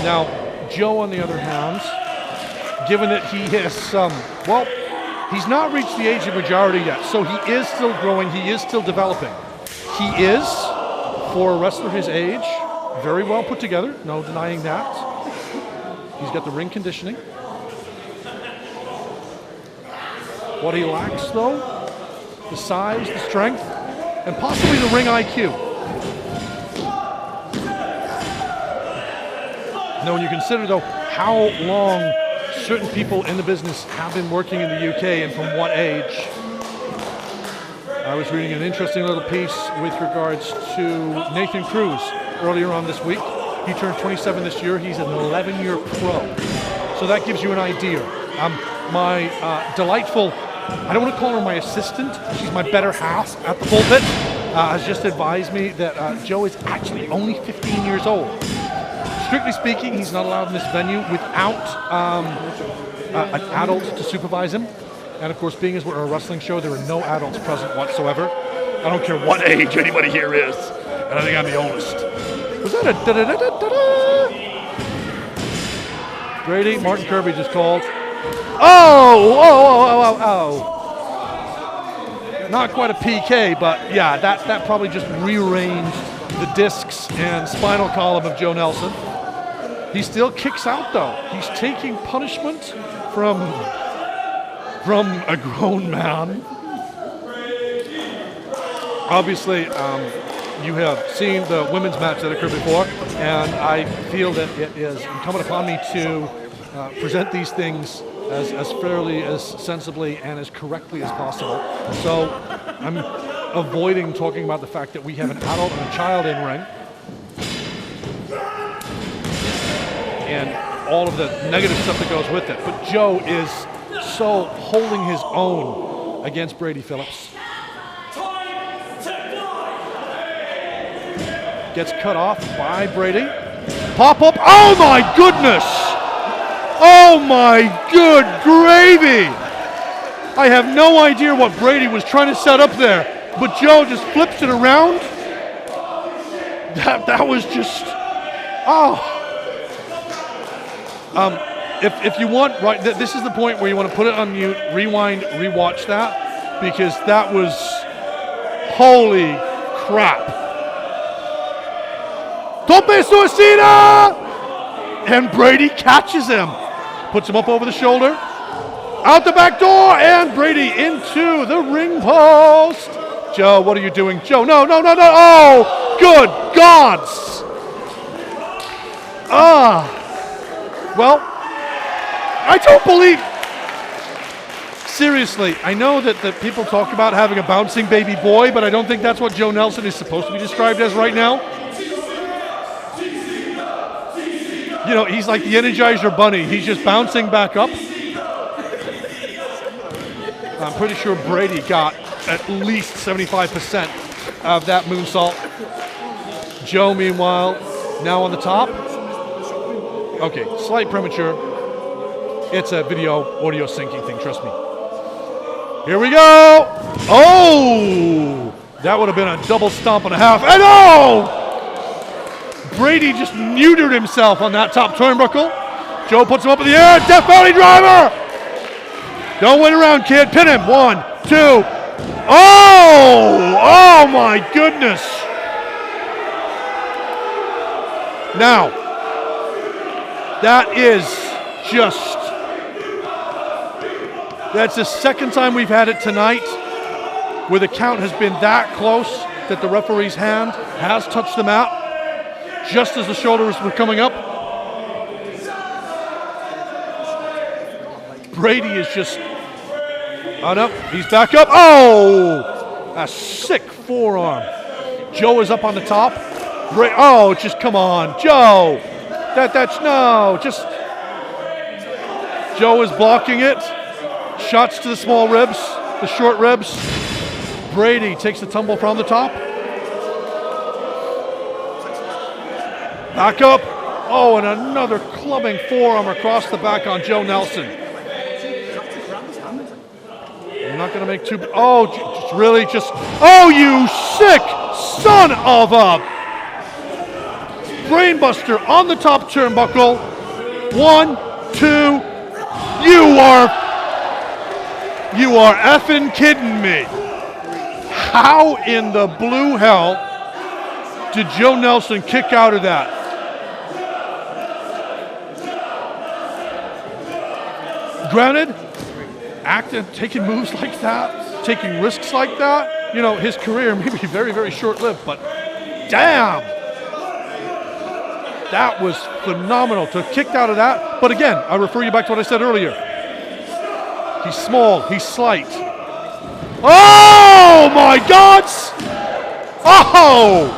Now, Joe, on the other hand, given that he is, he's not reached the age of majority yet, so he is still growing, he is still developing. He is, for a wrestler his age, very well put together, no denying that. He's got the ring conditioning. What he lacks, though, the size, the strength, and possibly the ring IQ. Now, when you consider, though, how long certain people in the business have been working in the UK and from what age, I was reading an interesting little piece with regards to Nathan Cruz earlier on this week. He turned 27 this year. He's an 11-year pro. So that gives you an idea. My delightful, I don't want to call her my assistant, she's my better half at the pulpit, has just advised me that Joe is actually only 15 years old. Strictly speaking, he's not allowed in this venue without an adult to supervise him. And of course, being as we're a wrestling show, there are no adults present whatsoever. I don't care what age anybody here is, and I think I'm the oldest. Was that a da-da-da-da-da-da? Brady, Martin Kirby just called. Oh! Not quite a PK, but yeah, that probably just rearranged the discs and spinal column of Joe Nelson. He still kicks out, though. He's taking punishment from a grown man. obviously, you have seen the women's match that occurred before, and I feel that it is incumbent upon me to present these things as fairly, as sensibly, and as correctly as possible. So I'm avoiding talking about the fact that we have an adult and a child in ring, and all of the negative stuff that goes with it. But Joe is so holding his own against Brady Phillips. Gets cut off by Brady. Pop up. Oh my goodness! Oh my good gravy! I have no idea what Brady was trying to set up there, but Joe just flips it around. That was just, oh. If you want, right, this is the point where you want to put it on mute, rewind, rewatch that, because that was, holy crap. Tope Suicida! And Brady catches him. Puts him up over the shoulder. Out the back door, and Brady into the ring post. Joe, what are you doing? Joe, no. Oh, good gods. Well, I don't believe... Seriously, I know that people talk about having a bouncing baby boy, but I don't think that's what Joe Nelson is supposed to be described as right now. You know, he's like the Energizer Bunny. He's just bouncing back up. I'm pretty sure Brady got at least 75% of that moonsault. Joe, meanwhile, now on the top. Okay, slight premature. It's a video audio syncing thing, trust me. Here we go. Oh, that would have been a double stomp and a half. And oh! Brady just neutered himself on that top turnbuckle. Joe puts him up in the air. Death Valley driver. Don't wait around, kid. Pin him. 1, 2. Oh my goodness. Now, that is just, that's the second time we've had it tonight where the count has been that close that the referee's hand has touched the mat just as the shoulders were coming up. Brady is just, oh no, he's back up. Oh, a sick forearm. Joe is up on the top. Oh, just come on, Joe. That's no, just, Joe is blocking it. Shots to the small ribs, the short ribs. Brady takes the tumble from the top. Back up. Oh, and another clubbing forearm across the back on Joe Nelson. I'm not going to make two. Oh, just really just. Oh, you sick son of a. Brainbuster on the top turnbuckle. 1, 2. You are effing kidding me. How in the blue hell did Joe Nelson kick out of that? Granted, taking moves like that, taking risks like that, you know, his career may be very, very short-lived, but damn! That was phenomenal to have kicked out of that. But again, I refer you back to what I said earlier. He's small, he's slight. Oh my gods! Oh!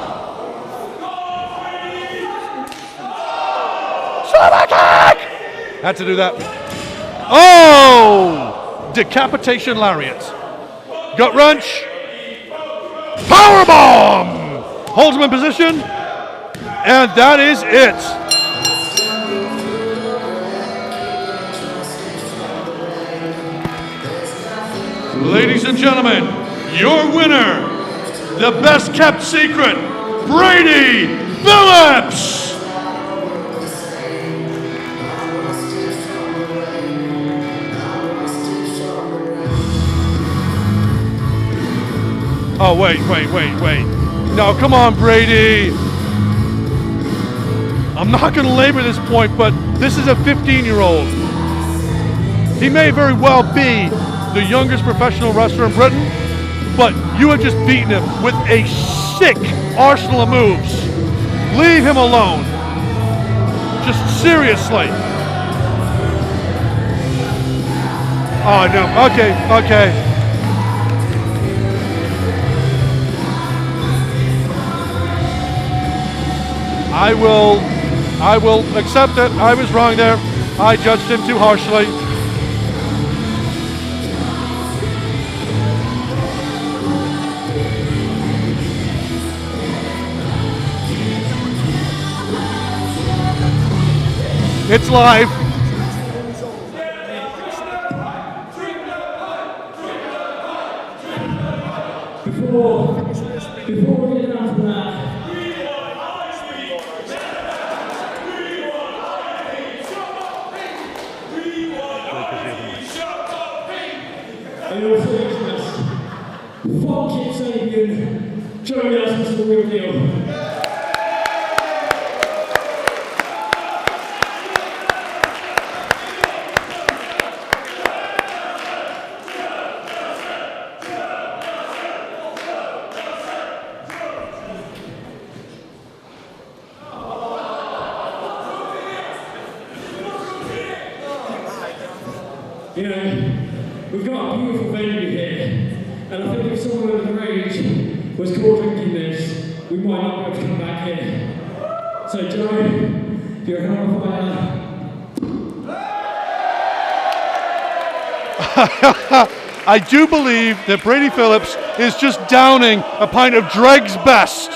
Superkick! Had to do that. Oh! Decapitation lariat. Gut wrench. Powerbomb! Holds him in position. And that is it. Ladies and gentlemen, your winner, the best kept secret, Brady Phillips. Oh, wait. No, come on, Brady. I'm not going to labor this point, but this is a 15-year-old. He may very well be the youngest professional wrestler in Britain, but you have just beaten him with a sick arsenal of moves. Leave him alone. Just seriously. Oh no, okay. I will accept it. I was wrong there. I judged him too harshly. It's live. Before we get down to that, in all seriousness, fuck Kip Sabian, Joe Nelson's the real deal. You know, we've got a beautiful venue here, and I think if someone underage was caught drinking this, we might not be able to come back here. So Joe, you're a hell of a fighter. I do believe that Brady Phillips is just downing a pint of Dreg's Best.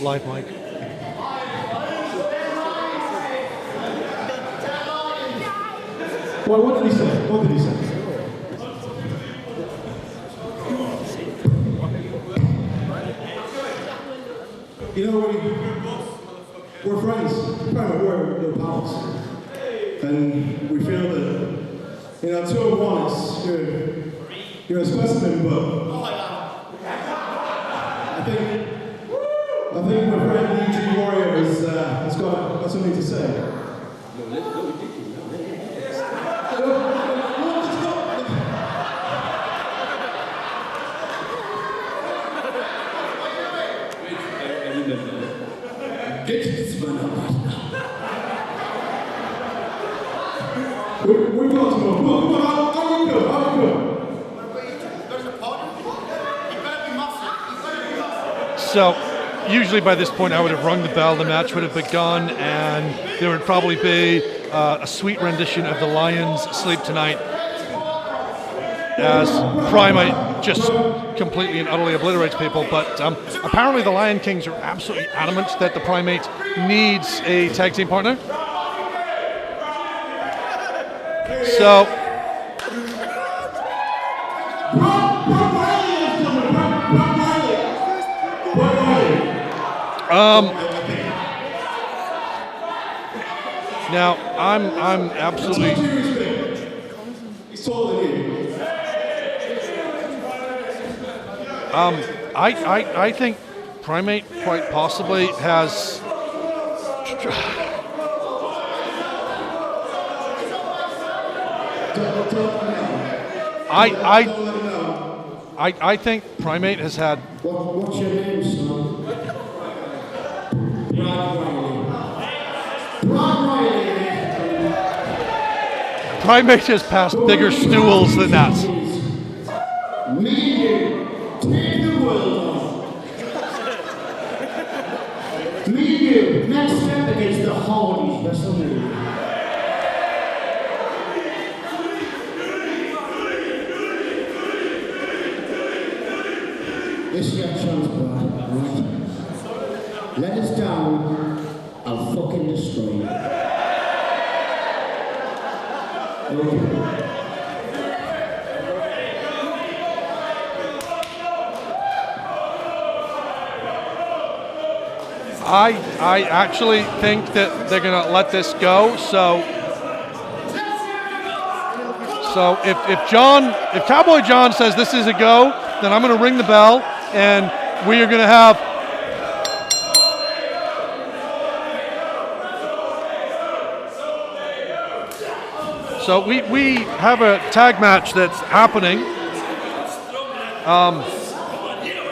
Live mic. Well, what did he say? What did he say? You know, we're friends. We're pals. And we feel that, you know, 2 of 1 is, you're a specimen, but I think my friend EG Warrior has got something to say. We've got to go. Come on, how you go? So, usually by this point I would have rung the bell, the match would have begun, and there would probably be a sweet rendition of the Lions' Sleep Tonight as Primate just completely and utterly obliterates people. But apparently the Lion Kings are absolutely adamant that the Primate needs a tag team partner. So now I'm absolutely I think Primate quite possibly has I think Primate has had... What's your name, son? Brad Riley. Brad Riley. Primate has passed bigger stools than that. Me and you, take the world off. Me and you, next step against the Hardys. That's the move. This is your chance, Brad, right? Let us down, I'll fucking destroy you. Okay. I actually think that they're going to let this go. So if Cowboy John says this is a go, then I'm going to ring the bell, and we are going to have... So we have a tag match that's happening.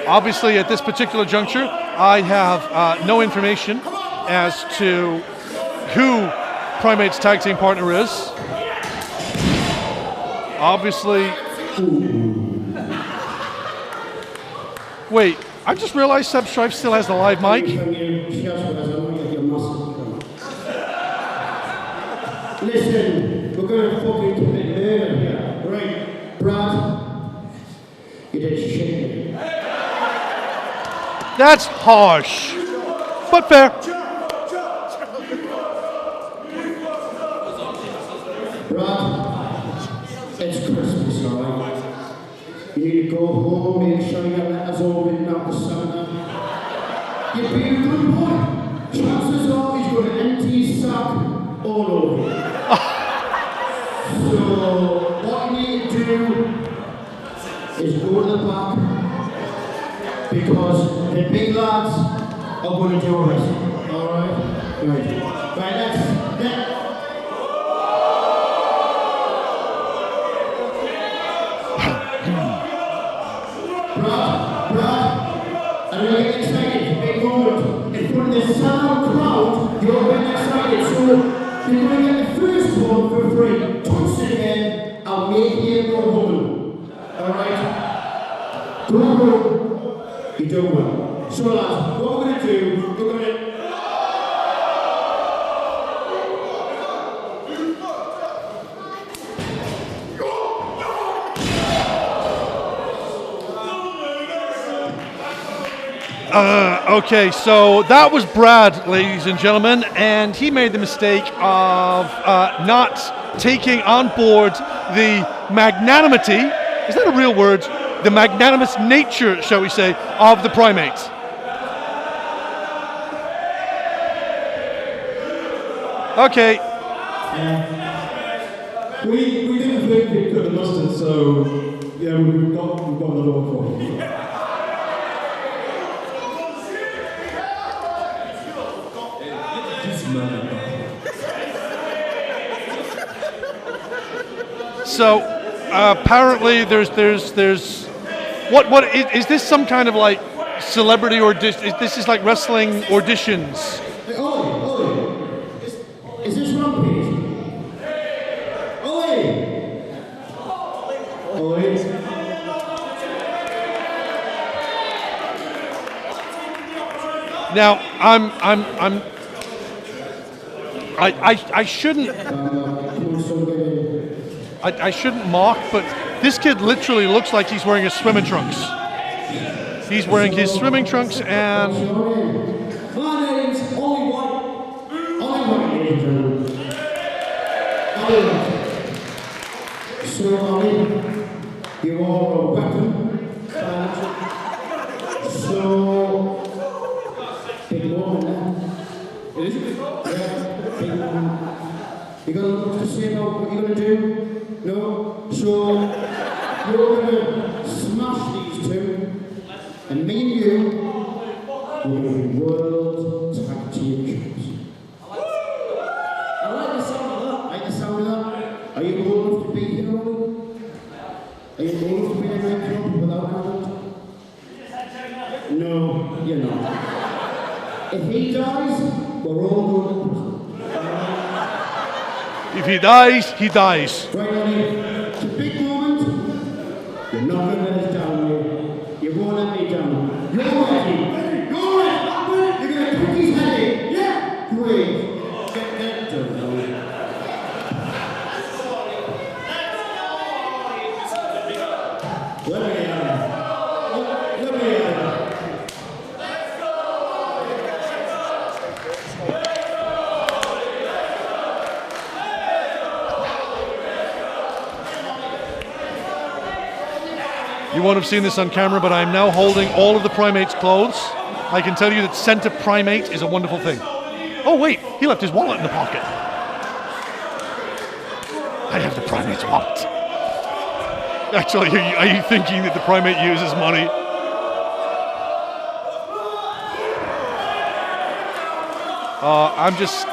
Obviously, at this particular juncture, I have no information as to who Primate's tag team partner is. Obviously... Wait, I just realized Sebb Strife still has the live mic. Listen, we're going to fucking commit murder here. Right, Brad, you did shit. That's harsh, but fair. Brad, it's Christmas, alright? You need to go home, make sure your letters all written out to Santa. You're being a good boy. Chances are he's going to empty his sack all over. So, what you need to do is go to the back, because the big lads are going to do it. Alright? Right, let's... Brad, I'm really excited. Big moment. In front of this sound crowd, you're getting excited. So, you're going to get the first one for free. Touch it again, I'll make you a woman. Alright? Go home. You do well. So lads, what we're going to do, we're going to... Okay, so that was Brad, ladies and gentlemen, and he made the mistake of not taking on board the magnanimity, is that a real word? The magnanimous nature, shall we say, of the Primate. Okay. We didn't think we could have lost it, so yeah, we've got another one for you. So apparently there's what is this some kind of like celebrity this is like wrestling auditions? Hey, Ollie, is this Rampage? Ollie. Now I shouldn't I shouldn't mock, but this kid literally looks like he's wearing his swimming trunks. He's wearing his swimming trunks and... My name's Ollie White. So, Ollie, you are a weapon. So, big moment now. It is a big moment. Yeah, big moment. You got a lot to say about what you're going to do? No? So, you're going to smash these two, and me and you will be world tag team champions. I like the sound of that. Like the sound of that? Are you old enough to be here, Ollie? Are you old enough to be in a nightclub without dies, we're all going to prison. If he dies, he dies. Right, Ollie, it's a big moment. You're not going to let us down, mate. You won't let me down. You're ready. You're ready. You're going to cook his head in. Yeah? Great. Get done, Ollie. Let me at him. Let me at him. You won't have seen this on camera, but I'm now holding all of the Primate's clothes. I can tell you that scent of Primate is a wonderful thing. Oh wait, he left his wallet in the pocket. I have the Primate's wallet. Actually, are you thinking that the Primate uses money? I'm just...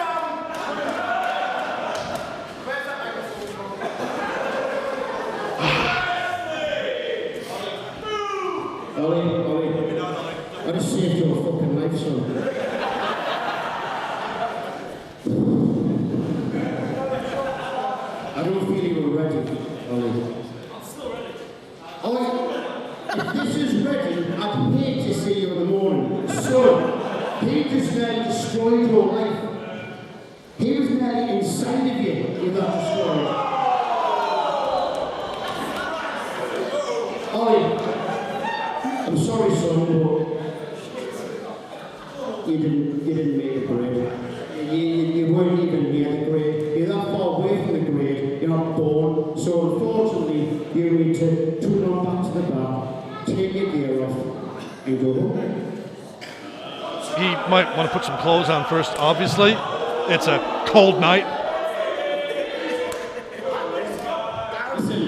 Ollie, I just saved your fucking life, son. I don't feel you were ready, Ollie. I'm still ready. Ollie, if this is ready, I'd hate to see you in the morning. So, he just nearly destroyed your life. He was nearly inside of you got destroyed. Ollie, I'm sorry, son, but you didn't make the grade. You weren't even near the grade. You're that far away from the grade. You're not born. So unfortunately, you need to tune on back to the bar, take your gear off, and go home. He might want to put some clothes on first, obviously. It's a cold night. Listen,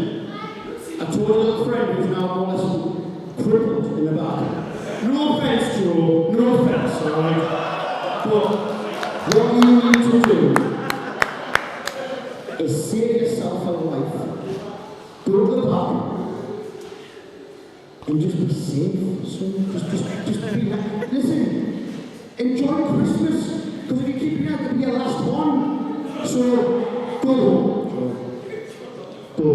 I told a little friend who's now more or less crippled in the back. No offense, Joe, no offense, alright? But what you need to do is save yourself a life. Go to the back and just be safe. So just be listen, enjoy Christmas, because if you keep it out, it'll be your last one. So go. Go.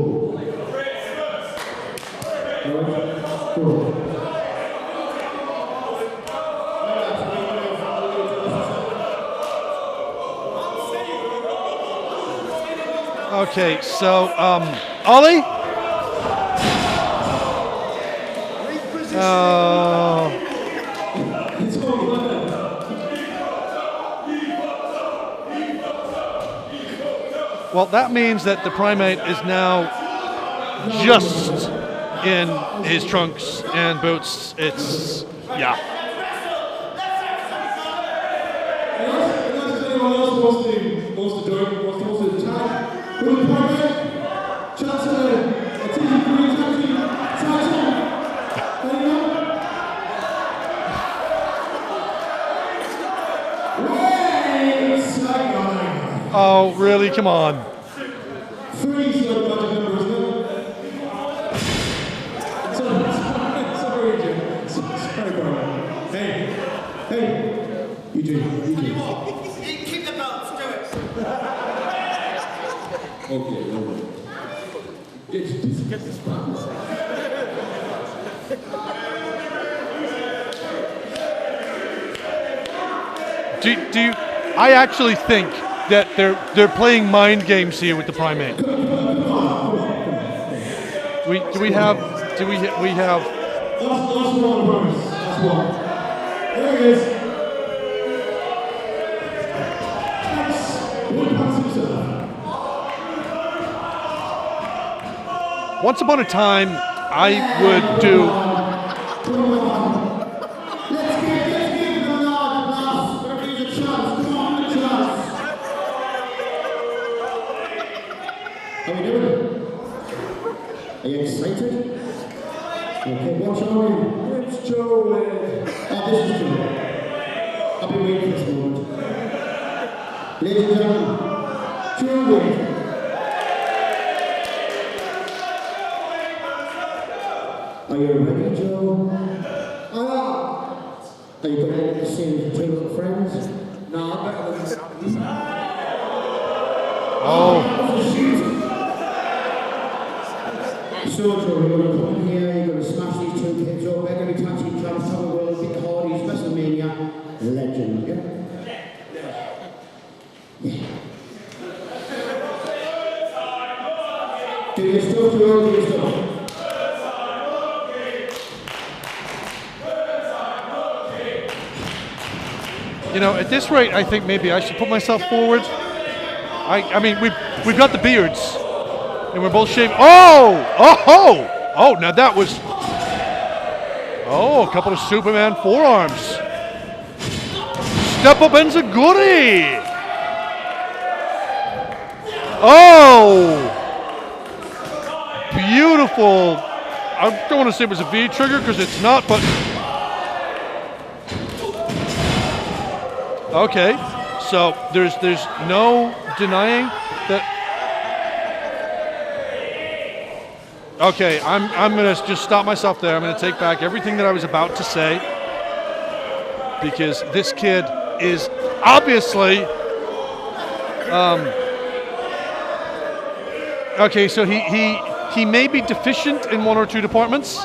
Alright? Go. Okay, so, Ollie? Well, that means that the Primate is now just in his trunks and boots. It's, yeah. Unless anyone else wants to do it, wants to tag, go to the Primate, chat to the TCW Championship, tag him. Anyone? Oh, really? Come on. 3 is like magic number, isn't it? Sorry, Jim. Sorry, Brian. Hey, you do. Keep the belts, do it. Okay, no way. Get this back. Do you? I actually think that they're playing mind games here with the Primate. We have. Last one, Bruce. Last one. There it is. Once upon a time, I would do. Let's give them a nod, lads. There's a chance. Come on, a chance. How are we doing? Are you excited? Okay, what's your name? It's Joe. Oh, this is Joe. I've been waiting for this moment. Ladies and gentlemen, Joe Wade. Are you ready, Joe? Are you going to end up seeing 2 little friends? Oh. So, Joe, you're going to come in here, you're going to smash these two kids up, they're going to be touching each other, some of them will be the Hardys, WrestleMania legend, yeah? Do your stuff, Joe, do your stuff. You know, at this rate, I think maybe I should put myself forward. I mean, we've got the beards, and we're both shaving. Oh! Now that was. Oh, a couple of Superman forearms. Step up and Zaguri. Oh! Beautiful. I don't want to say it was a V trigger because it's not, but. Okay, so there's no denying that. Okay, I'm gonna just stop myself there. I'm gonna take back everything that I was about to say because this kid is obviously. Okay, so he may be deficient in one or two departments.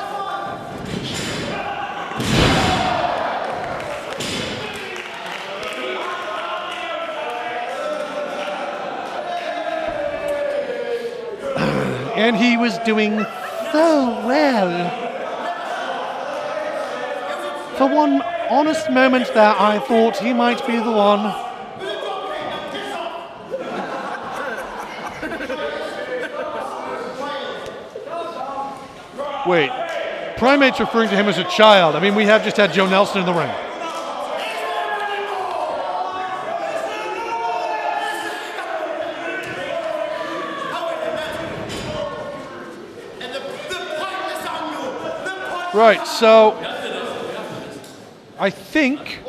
And he was doing so well. For one honest moment there, I thought he might be the one. Wait, Primate's referring to him as a child. I mean, we have just had Joe Nelson in the ring. Right, so I think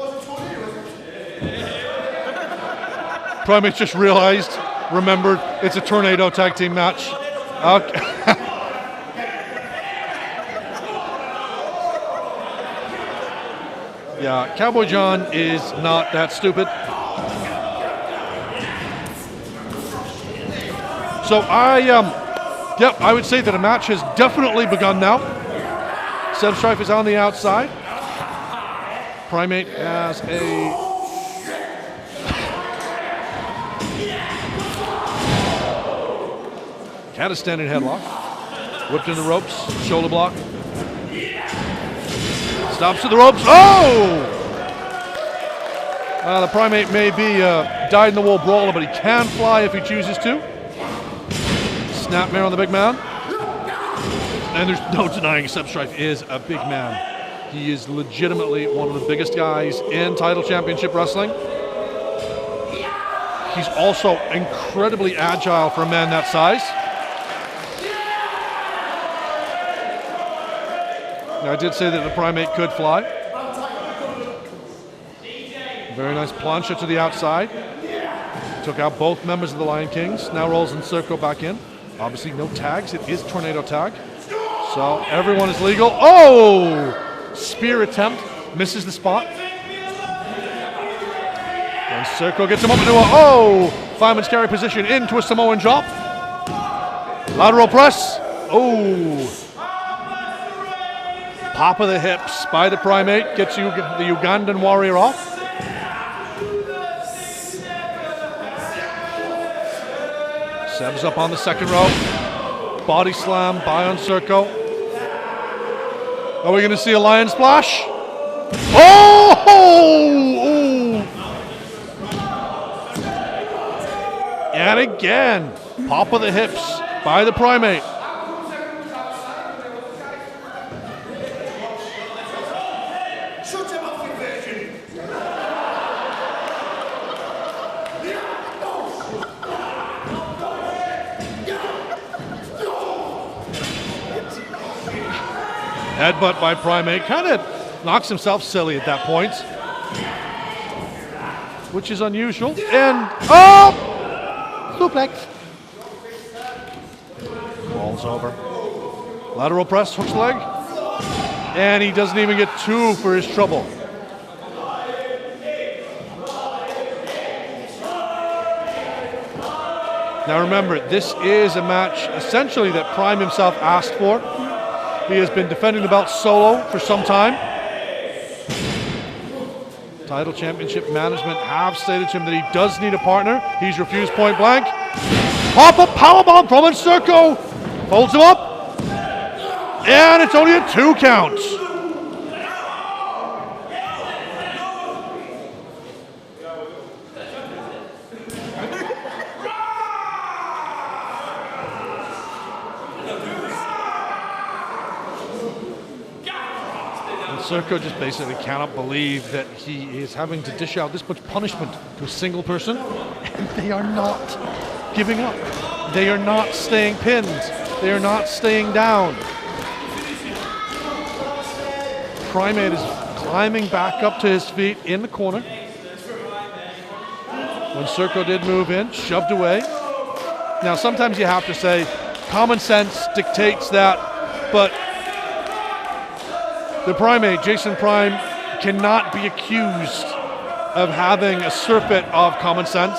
Primate just remembered it's a tornado tag team match. Okay. Yeah, Cowboy John is not that stupid. So I would say that a match has definitely begun now. Sebb Strife is on the outside. Primate has a had a standing headlock. Whipped in the ropes, shoulder block. Stops to the ropes. Oh! The Primate may be dyed-in-the-wool brawler, but he can fly if he chooses to. Snapmare on the big man. And there's no denying Sebb Strife is a big man. He is legitimately one of the biggest guys in Tidal Championship Wrestling. He's also incredibly agile for a man that size. Now, I did say that the Primate could fly. Very nice plancha to the outside. Took out both members of the Lion Kings. Now rolls Nsereko back in. Obviously no tags. It is tornado tag. So everyone is legal. Oh! Spear attempt. Misses the spot. And Nsereko gets him up into a fireman's carry position into a Samoan drop. Lateral press. Oh! Pop of the hips by the Primate. Gets the Ugandan warrior off. Sebb's up on the second rope. Body slam by Nsereko. Are we going to see a lion splash? Oh! And again, pop of the hips by the Primate. Headbutt by Primate, kind of knocks himself silly at that point, which is unusual. And suplex. Falls over. Lateral press, hooks leg, and he doesn't even get two for his trouble. Now remember, this is a match essentially that Prime himself asked for. He has been defending the belt solo for some time. Title Championship management have stated to him that he does need a partner. He's refused point blank. Pop-up powerbomb from Nsereko. Folds him up. And it's only a 2 count. Nsereko just basically cannot believe that he is having to dish out this much punishment to a single person, and they are not giving up. They are not staying pinned. They are not staying down. Primate is climbing back up to his feet in the corner. When Nsereko did move in, shoved away. Now sometimes you have to say common sense dictates that, but the Primate, Jason Prime, cannot be accused of having a surfeit of common sense.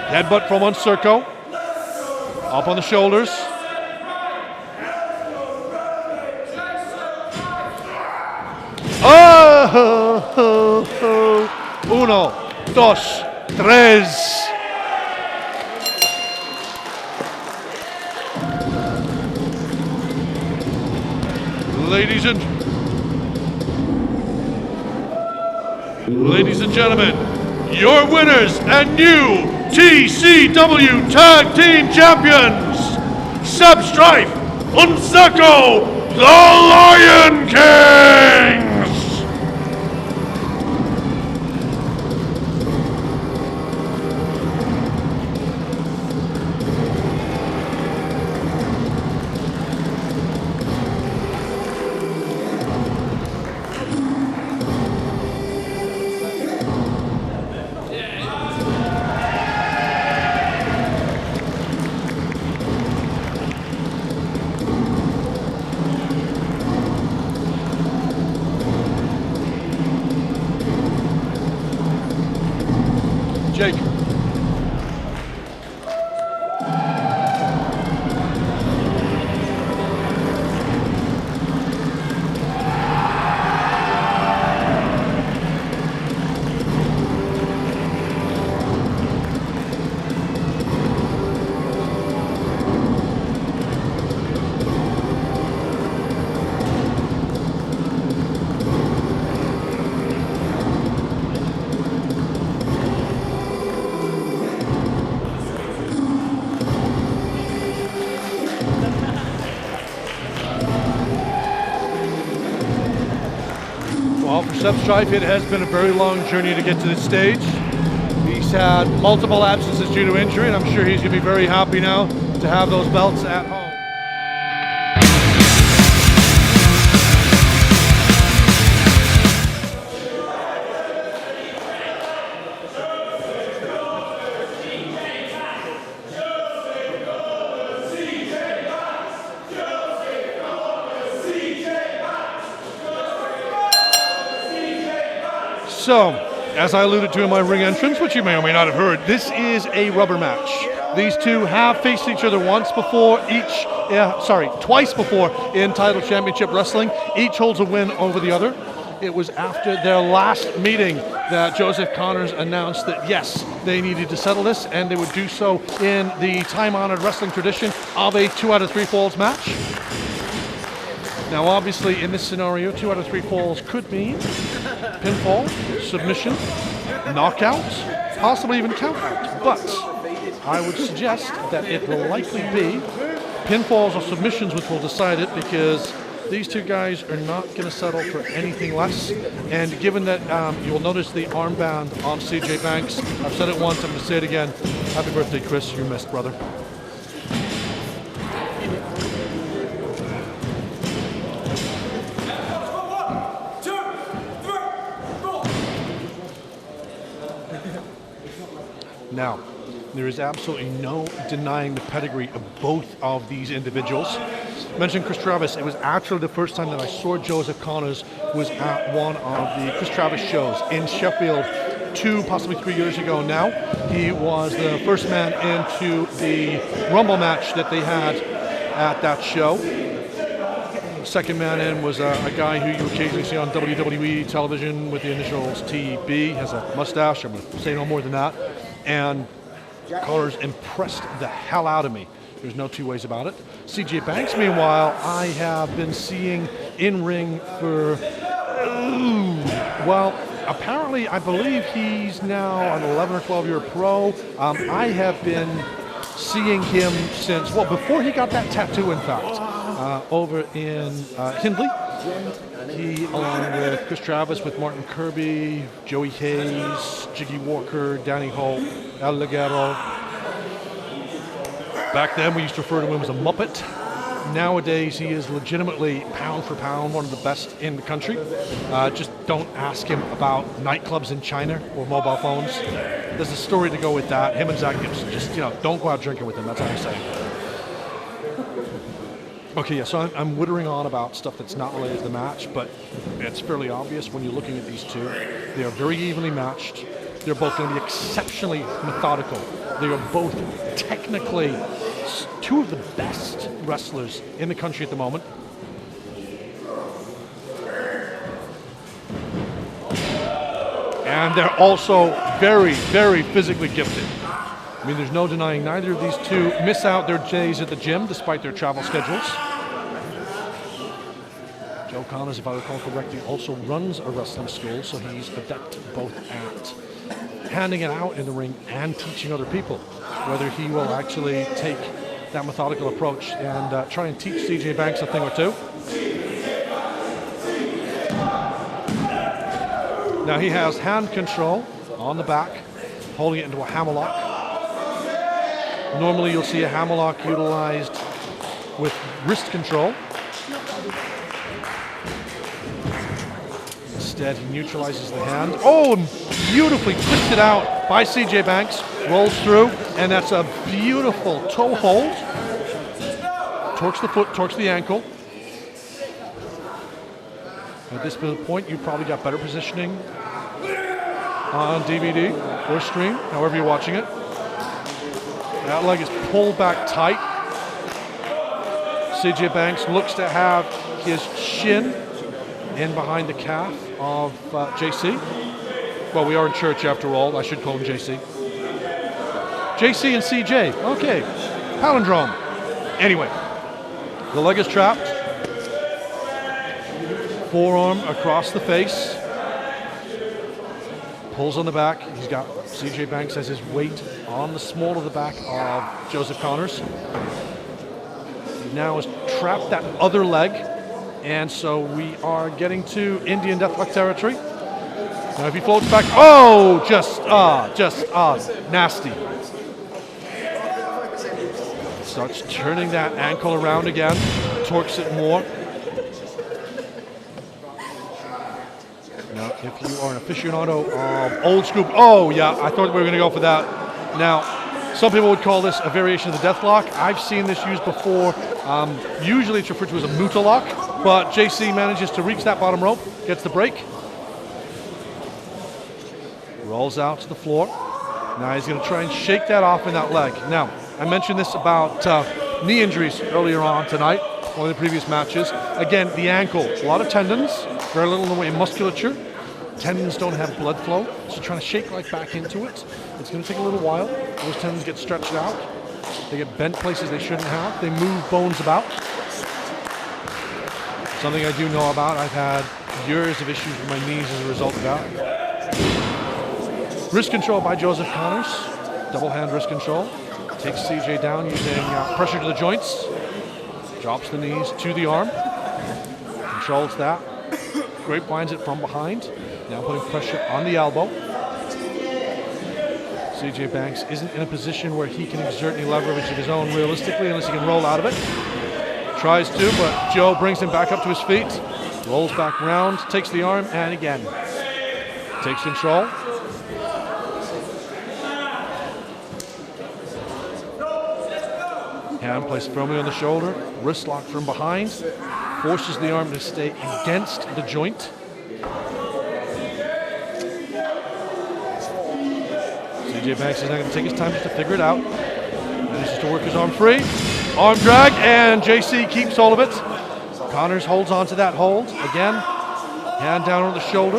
Headbutt from Nsereko. Up on the shoulders. Oh! 1, 2, 3. Ladies and gentlemen, your winners and new TCW Tag Team Champions, Sebb, Strife, Nsereko, the Lion Kings! Jake. Well, for Sebb Strife, it has been a very long journey to get to this stage. He's had multiple absences due to injury, and I'm sure he's going to be very happy now to have those belts at home. So, as I alluded to in my ring entrance, which you may or may not have heard, this is a rubber match. These two have faced each other twice before in Title Championship Wrestling. Each holds a win over the other. It was after their last meeting that Joseph Connors announced that yes, they needed to settle this, and they would do so in the time-honored wrestling tradition of a 2 out of 3 falls match. Now obviously in this scenario, 2 out of 3 falls could mean pinfall, submission, knockout, possibly even count out. But I would suggest that it will likely be pinfalls or submissions which will decide it, because these two guys are not going to settle for anything less. And given that you'll notice the armband on CJ Banks, I've said it once, I'm going to say it again. Happy birthday, Chris, you missed, brother. Now, there is absolutely no denying the pedigree of both of these individuals. I mentioned Chris Travis. It was actually the first time that I saw Joseph Connors was at one of the Chris Travis shows in Sheffield 2, possibly 3 years ago now. He was the first man into the Rumble match that they had at that show. Second man in was a guy who you occasionally see on WWE television with the initials TB, has a mustache. I'm going to say no more than that. And Connors impressed the hell out of me. There's no two ways about it. CJ Banks, meanwhile, I have been seeing in ring for, well, apparently I believe he's now an 11 or 12 year pro. I have been seeing him since, well, before he got that tattoo, in fact. Over in Hindley. He, along with Chris Travis, with Martin Kirby, Joey Hayes, Jiggy Walker, Danny Holt, El Ligero. Back then, we used to refer to him as a Muppet. Nowadays, he is legitimately, pound for pound, one of the best in the country. Just don't ask him about nightclubs in China or mobile phones. There's a story to go with that. Him and Zach Gibson, just, don't go out drinking with him. That's all I'm saying. Okay, yeah, so I'm whittering on about stuff that's not related to the match, but it's fairly obvious when you're looking at these two. They are very evenly matched. They're both going to be exceptionally methodical. They are both technically two of the best wrestlers in the country at the moment. And they're also very, very physically gifted. I mean, there's no denying neither of these two miss out their days at the gym despite their travel schedules. Joe Connors, if I recall correctly, also runs a wrestling school, so he's adept both at handing it out in the ring and teaching other people. Whether he will actually take that methodical approach and try and teach CJ Banks a thing or two. Now he has hand control on the back, holding it into a hammerlock. Normally you'll see a hammerlock utilized with wrist control. Instead, he neutralizes the hand. Oh, and beautifully twisted out by CJ Banks. Rolls through, and that's a beautiful toe hold. Torques the foot, torques the ankle. At this point, you probably got better positioning on DVD or stream, however you're watching it. That leg is pulled back tight. CJ Banks looks to have his shin in behind the calf of JC. Well, we are in church after all. I should call him JC. JC and CJ. Okay. Palindrome. Anyway, the leg is trapped. Forearm across the face. Pulls on the back. He's got CJ Banks has his weight on the small of the back of Joseph Connors. He now has trapped that other leg, and so we are getting to Indian Deathlock territory. Now if he floats back, oh, just nasty. Starts turning that ankle around again, torques it more. Now, if you are an aficionado of old school, oh yeah, I thought we were going to go for that. Now, some people would call this a variation of the Deathlock. I've seen this used before. Usually it's referred to as a Mutalock, but JC manages to reach that bottom rope, gets the break. Rolls out to the floor. Now he's going to try and shake that off in that leg. Now, I mentioned this about knee injuries earlier on tonight, one of the previous matches. Again, the ankle, a lot of tendons, very little in the way of musculature. Tendons don't have blood flow, so trying to shake right back into it. It's going to take a little while. Those tendons get stretched out. They get bent places they shouldn't have. They move bones about. Something I do know about. I've had years of issues with my knees as a result of that. Wrist control by Joseph Connors. Double hand wrist control. Takes CJ down using pressure to the joints. Drops the knees to the arm. Controls that. Grapevines it from behind. Now putting pressure on the elbow. CJ Banks isn't in a position where he can exert any leverage of his own realistically unless he can roll out of it. Tries to, but Joe brings him back up to his feet. Rolls back around, takes the arm, and again. Takes control. Hand placed firmly on the shoulder. Wrist lock from behind. Forces the arm to stay against the joint. CJ Banks is now going to take his time just to figure it out. Manages to work his arm free. Arm drag, and JC keeps hold of it. Connors holds on to that hold. Again, hand down on the shoulder,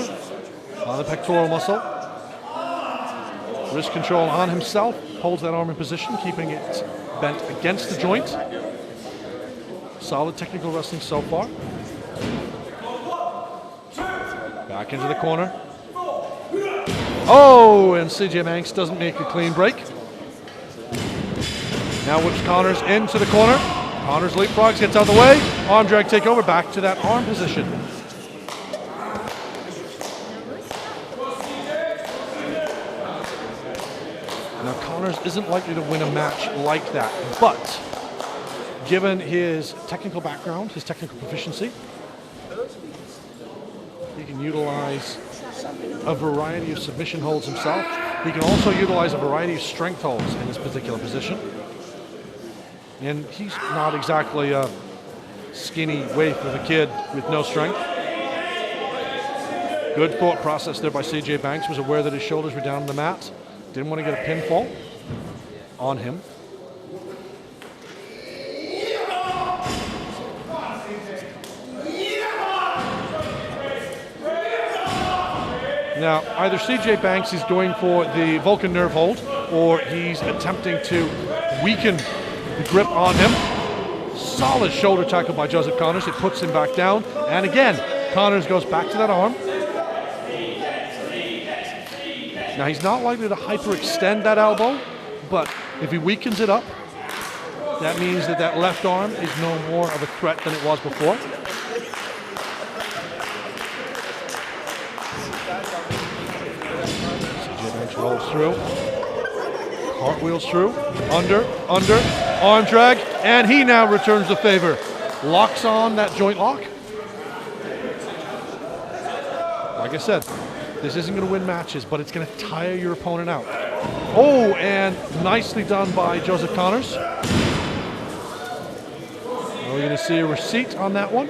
on the pectoral muscle. Wrist control on himself, holds that arm in position, keeping it bent against the joint. Solid technical wrestling so far. Back into the corner. Oh, and CJ Banks doesn't make a clean break. Now whips Connors into the corner. Connors leapfrogs, gets out of the way. Arm drag takeover, back to that arm position. Now Connors isn't likely to win a match like that, but given his technical background, his technical proficiency, he can utilize a variety of submission holds himself. He can also utilize a variety of strength holds in this particular position. And he's not exactly a skinny waif of a kid with no strength. Good thought process there by CJ Banks. Was aware that his shoulders were down on the mat. Didn't want to get a pinfall on him. Now, either CJ Banks is going for the Vulcan nerve hold, or he's attempting to weaken the grip on him. Solid shoulder tackle by Joseph Connors. It puts him back down. And again, Connors goes back to that arm. Now, he's not likely to hyperextend that elbow, but if he weakens it up, that means that that left arm is no more of a threat than it was before. CJ Banks rolls through, cartwheels through, under, arm drag, and he now returns the favor. Locks on that joint lock. Like I said, this isn't going to win matches, but it's going to tire your opponent out. Oh, and nicely done by Joseph Connors. We're going to see a receipt on that one.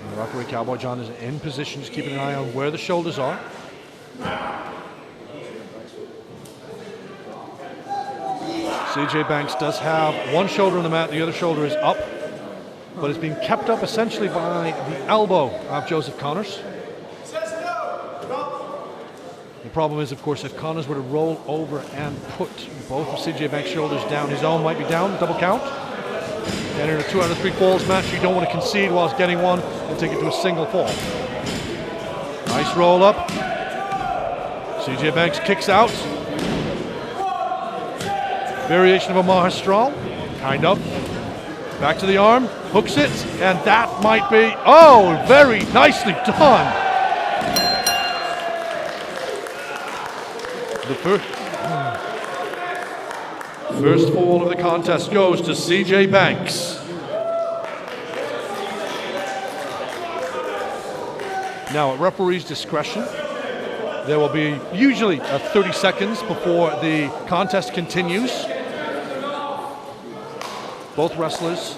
And the referee, Cowboy John, is in position, just keeping an eye on where the shoulders are. CJ Banks does have one shoulder on the mat, the other shoulder is up, but it's being kept up essentially by the elbow of Joseph Connors. The problem is, of course, if Connors were to roll over and put both of CJ Banks' shoulders down, his own might be down, double count. And in a 2 out of 3 falls match, you don't want to concede whilst getting one and take it to a single fall. Nice roll up. CJ Banks kicks out. Variation of a Mahastral, kind of. Back to the arm, hooks it, and that might be, oh, very nicely done. The first fall of the contest goes to CJ Banks. Now, at referee's discretion, there will be usually 30 seconds before the contest continues. Both wrestlers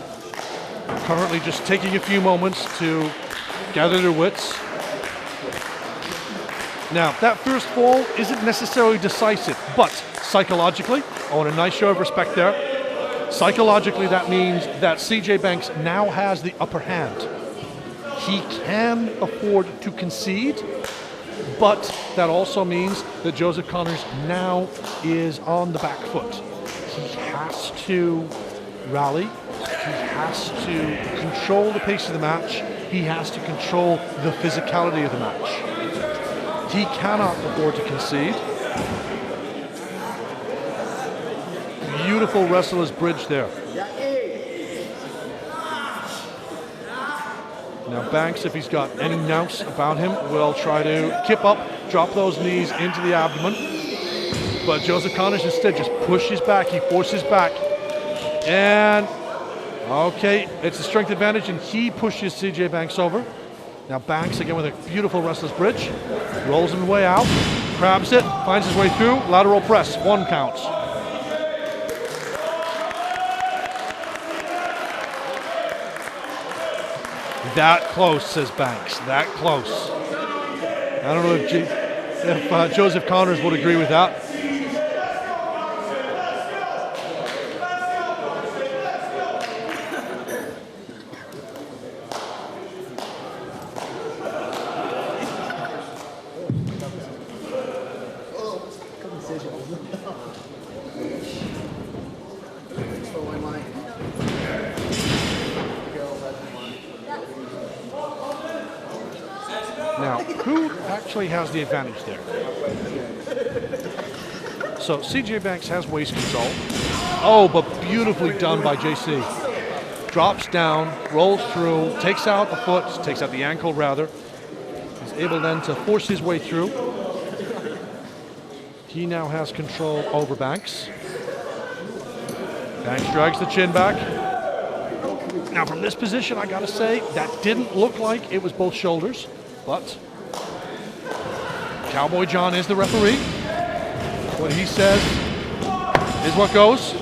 currently just taking a few moments to gather their wits. Now, that first fall isn't necessarily decisive, but psychologically, I want a nice show of respect there. Psychologically, that means that CJ Banks now has the upper hand. He can afford to concede, but that also means that Joseph Connors now is on the back foot. He has to rally. He has to control the pace of the match. He has to control the physicality of the match. He cannot afford to concede. Beautiful wrestler's bridge there. Now Banks, if he's got any nous about him, will try to kip up, drop those knees into the abdomen. But Joseph Connors instead just pushes back. He forces back. And, okay, it's a strength advantage, and he pushes CJ Banks over. Now Banks, again with a beautiful wrestler's bridge, rolls him way out, grabs it, finds his way through, lateral press, 1 count. That close, says Banks, that close. I don't know if Joseph Connors would agree with that. Now, who actually has the advantage there? So CJ Banks has waist control. Oh, but beautifully done by JC. Drops down, rolls through, takes out the foot, takes out the ankle rather. He's able then to force his way through. He now has control over Banks. Banks drags the chin back. Now from this position, I gotta say, that didn't look like it was both shoulders. But Cowboy John is the referee. What he says is what goes.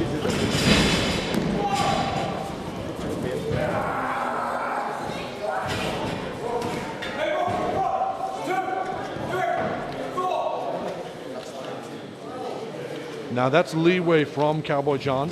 Now that's leeway from Cowboy John.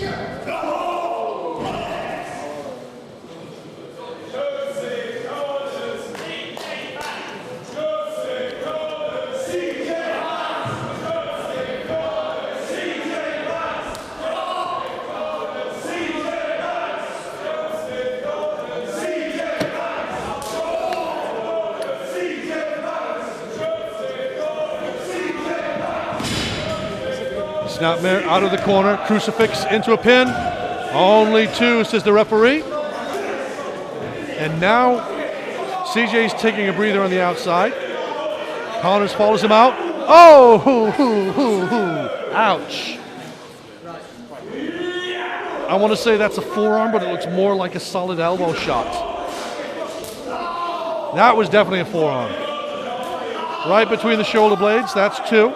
Snapmare out of the corner, crucifix into a pin. Only two, says the referee. And now CJ's taking a breather on the outside. Connors follows him out. Oh, ouch. I want to say that's a forearm, but it looks more like a solid elbow shot. That was definitely a forearm. Right between the shoulder blades, that's two.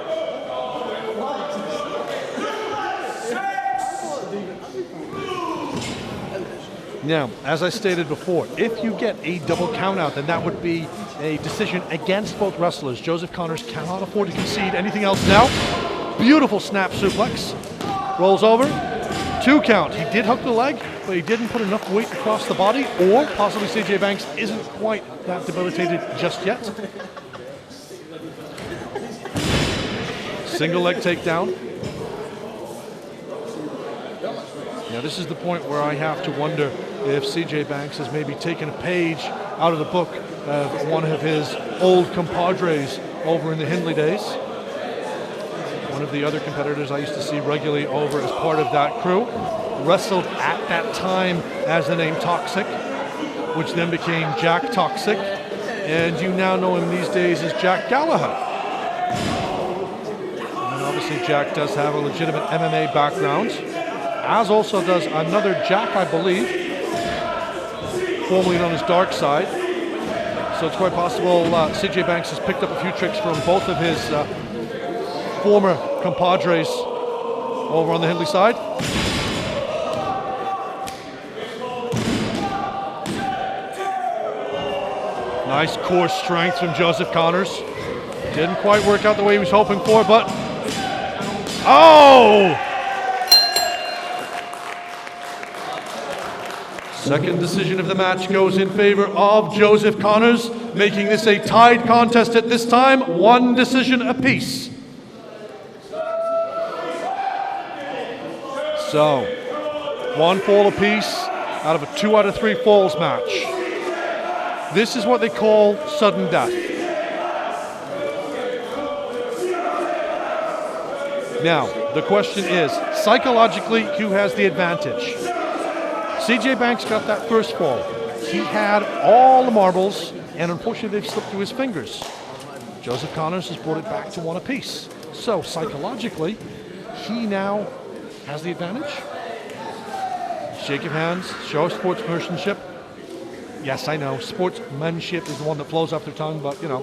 Now, as I stated before, if you get a double countout, then that would be a decision against both wrestlers. Joseph Connors cannot afford to concede anything else now. Beautiful snap suplex. Rolls over. 2 count. He did hook the leg, but he didn't put enough weight across the body, or possibly CJ Banks isn't quite that debilitated just yet. Single leg takedown. Now this is the point where I have to wonder if CJ Banks has maybe taken a page out of the book of one of his old compadres over in the Hindley days. One of the other competitors I used to see regularly over as part of that crew. Wrestled at that time as the name Toxic, which then became Jack Toxic. And you now know him these days as Jack Gallagher. And obviously Jack does have a legitimate MMA background, as also does another Jack, I believe, formerly known as Dark Side. So it's quite possible CJ Banks has picked up a few tricks from both of his former compadres over on the Hindley side. Nice core strength from Joseph Connors. Didn't quite work out the way he was hoping for, but oh! Second decision of the match goes in favor of Joseph Connors, making this a tied contest at this time, 1 decision apiece. So, 1 fall apiece out of a 2 out of 3 falls match. This is what they call sudden death. Now, the question is, psychologically, who has the advantage? CJ Banks got that first fall. He had all the marbles, and unfortunately they've slipped through his fingers. Joseph Connors has brought it back to 1 apiece. So psychologically, he now has the advantage. Shake of hands, show sportsmanship. Yes, I know, sportsmanship is the one that flows off their tongue, but you know,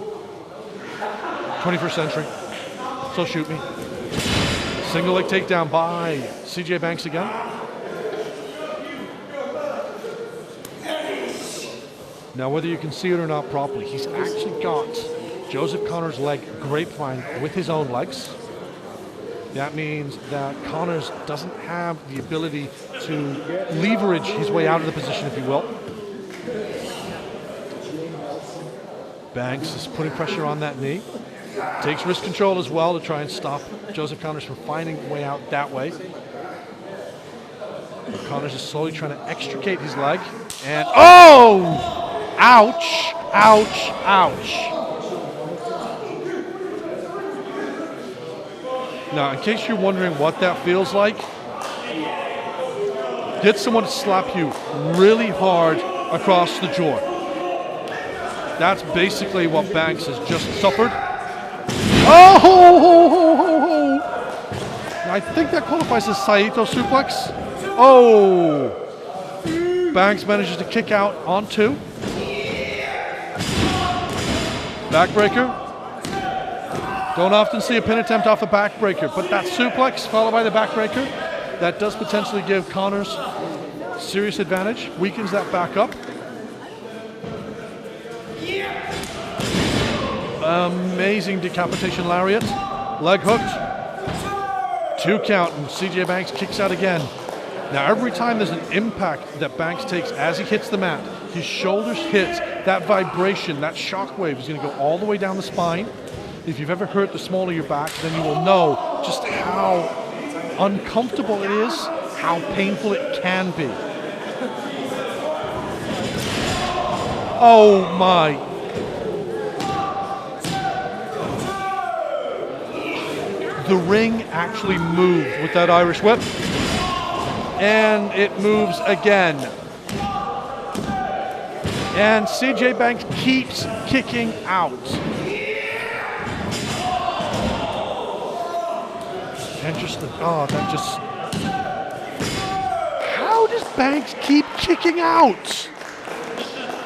21st century, so shoot me. Single leg takedown by CJ Banks again. Now, whether you can see it or not properly, he's actually got Joseph Connor's leg grapevine with his own legs. That means that Connors doesn't have the ability to leverage his way out of the position, if you will. Banks is putting pressure on that knee. Takes wrist control as well to try and stop Joseph Connors from finding a way out that way. Connors is slowly trying to extricate his leg. And, oh! Ouch! Ouch! Ouch! Now, in case you're wondering what that feels like, get someone to slap you really hard across the jaw. That's basically what Banks has just suffered. Oh! I think that qualifies as Saito suplex. Oh! Banks manages to kick out on 2. Backbreaker. Don't often see a pin attempt off a backbreaker, but that suplex followed by the backbreaker, that does potentially give Connors serious advantage. Weakens that back up. Amazing decapitation lariat. Leg hooked. 2 count, and CJ Banks kicks out again. Now, every time there's an impact that Banks takes as he hits the mat, his shoulders hit, that vibration, that shockwave is going to go all the way down the spine. If you've ever hurt the small of your back, then you will know just how uncomfortable it is, how painful it can be. Oh my. The ring actually moved with that Irish whip. And it moves again. And CJ Banks keeps kicking out. And just, how does Banks keep kicking out?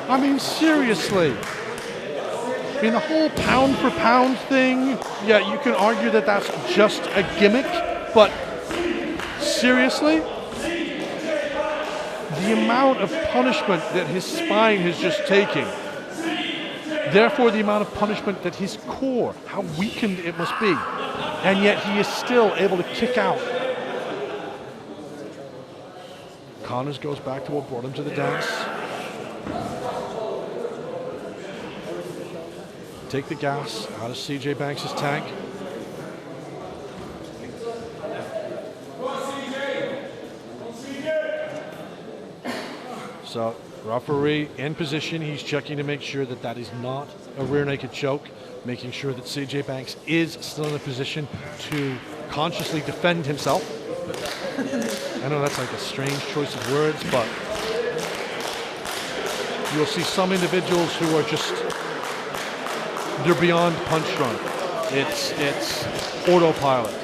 I mean, seriously. I mean, the whole pound for pound thing, yeah, you can argue that that's just a gimmick, but seriously? The amount of punishment that his spine has just taken, therefore the amount of punishment that his core, how weakened it must be, and yet he is still able to kick out. Connors goes back to what brought him to the dance. Take the gas out of CJ Banks' tank. So, referee in position. He's checking to make sure that that is not a rear naked choke, making sure that CJ Banks is still in a position to consciously defend himself. I know that's like a strange choice of words, but you'll see some individuals who are just, they're beyond punch drunk. It's autopilot.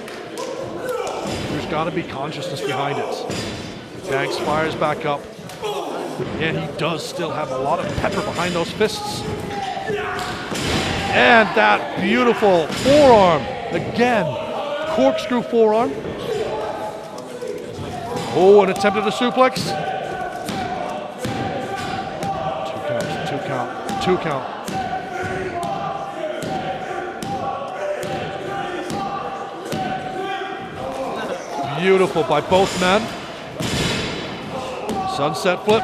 There's got to be consciousness behind it. Banks fires back up. And he does still have a lot of pepper behind those fists. And that beautiful forearm. Again, corkscrew forearm. Oh, an attempt at a suplex. 2 count. Beautiful by both men. Sunset flip.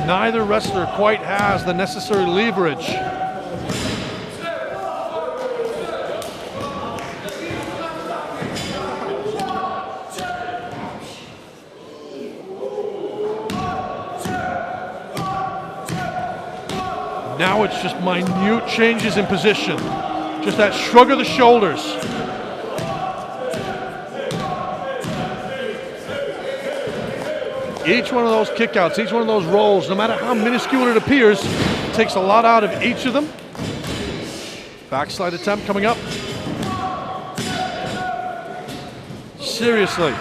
Neither wrestler quite has the necessary leverage. Now it's just minute changes in position. Just that shrug of the shoulders. Each one of those kickouts, each one of those rolls, no matter how minuscule it appears, takes a lot out of each of them. Backslide attempt coming up. Seriously.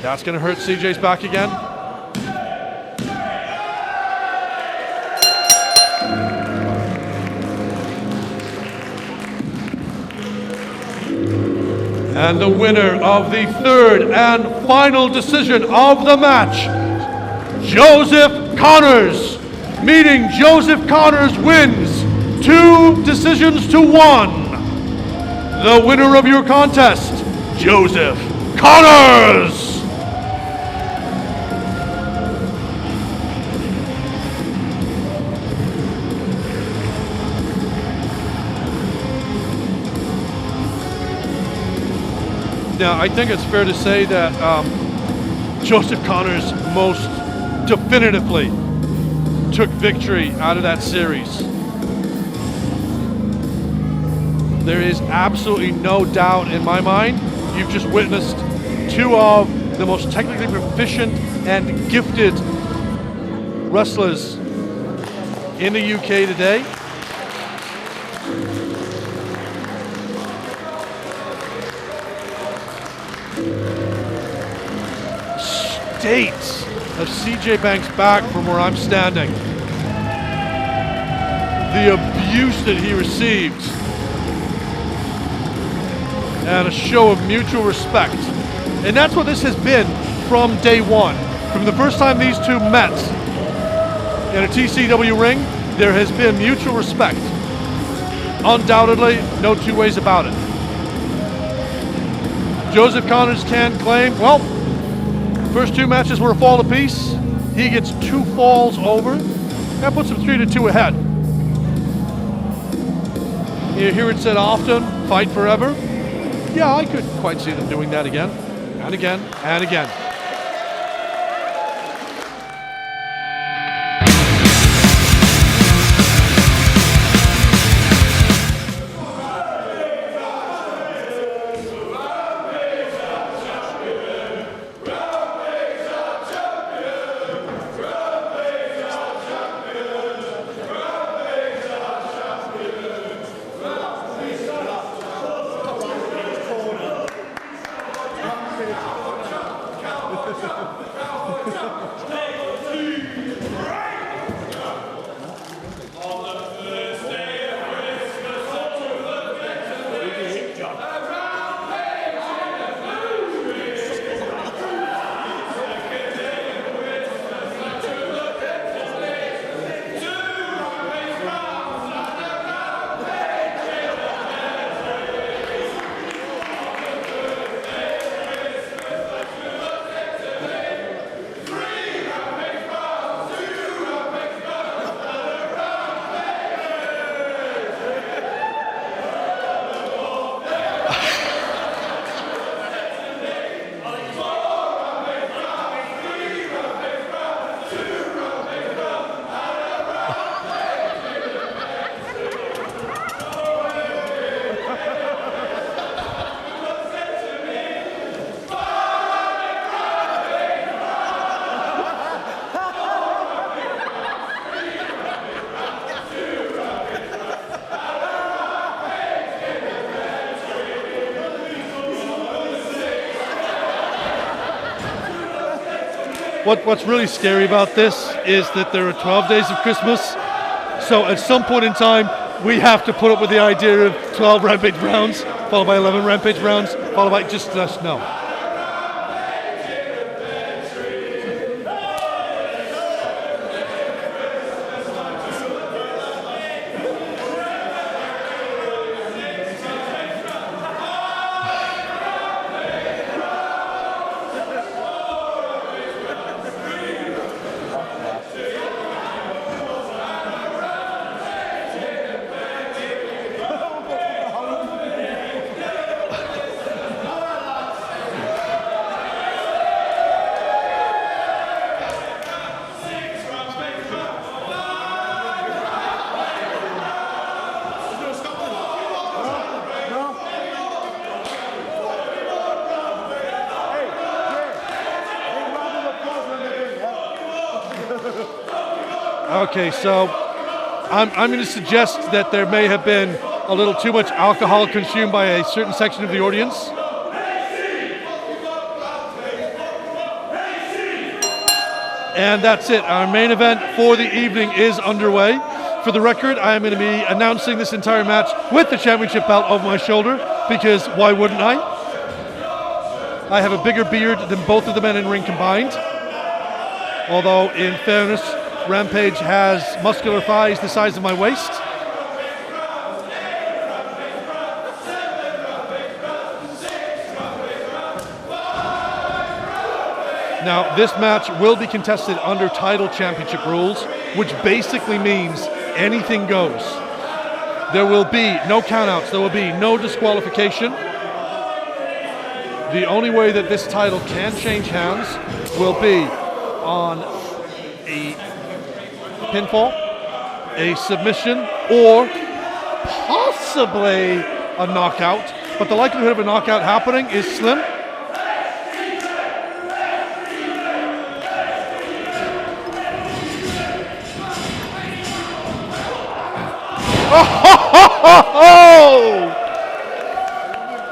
That's going to hurt CJ's back again. And the winner of the third and final decision of the match, Joseph Connors. Meeting Joseph Connors wins 2 decisions to 1. The winner of your contest, Joseph Connors. Now, I think it's fair to say that Joseph Connors most definitively took victory out of that series. There is absolutely no doubt in my mind. You've just witnessed 2 of the most technically proficient and gifted wrestlers in the UK today. States of CJ Banks back from where I'm standing. The abuse that he received. And a show of mutual respect. And that's what this has been from day one. From the first time these 2 met in a TCW ring, there has been mutual respect. Undoubtedly, no 2 ways about it. Joseph Connors can claim, well, first 2 matches were a fall apiece. He gets 2 falls over. That puts him 3-2 ahead. You hear it said often, fight forever. Yeah, I could quite see them doing that again, and again, and again. What's really scary about this is that there are 12 days of Christmas. So at some point in time, we have to put up with the idea of 12 Rampage rounds, followed by 11 Rampage rounds, followed by just let us know. Okay, so I'm going to suggest that there may have been a little too much alcohol consumed by a certain section of the audience. And that's it. Our main event for the evening is underway. For the record, I am going to be announcing this entire match with the championship belt over my shoulder, because why wouldn't I? I have a bigger beard than both of the men in ring combined. Although, in fairness, Rampage has muscular thighs the size of my waist. Now, this match will be contested under Tidal Championship rules, which basically means anything goes. There will be no countouts, there will be no disqualification. The only way that this title can change hands will be on a pinfall, a submission, or possibly a knockout. But the likelihood of a knockout happening is slim.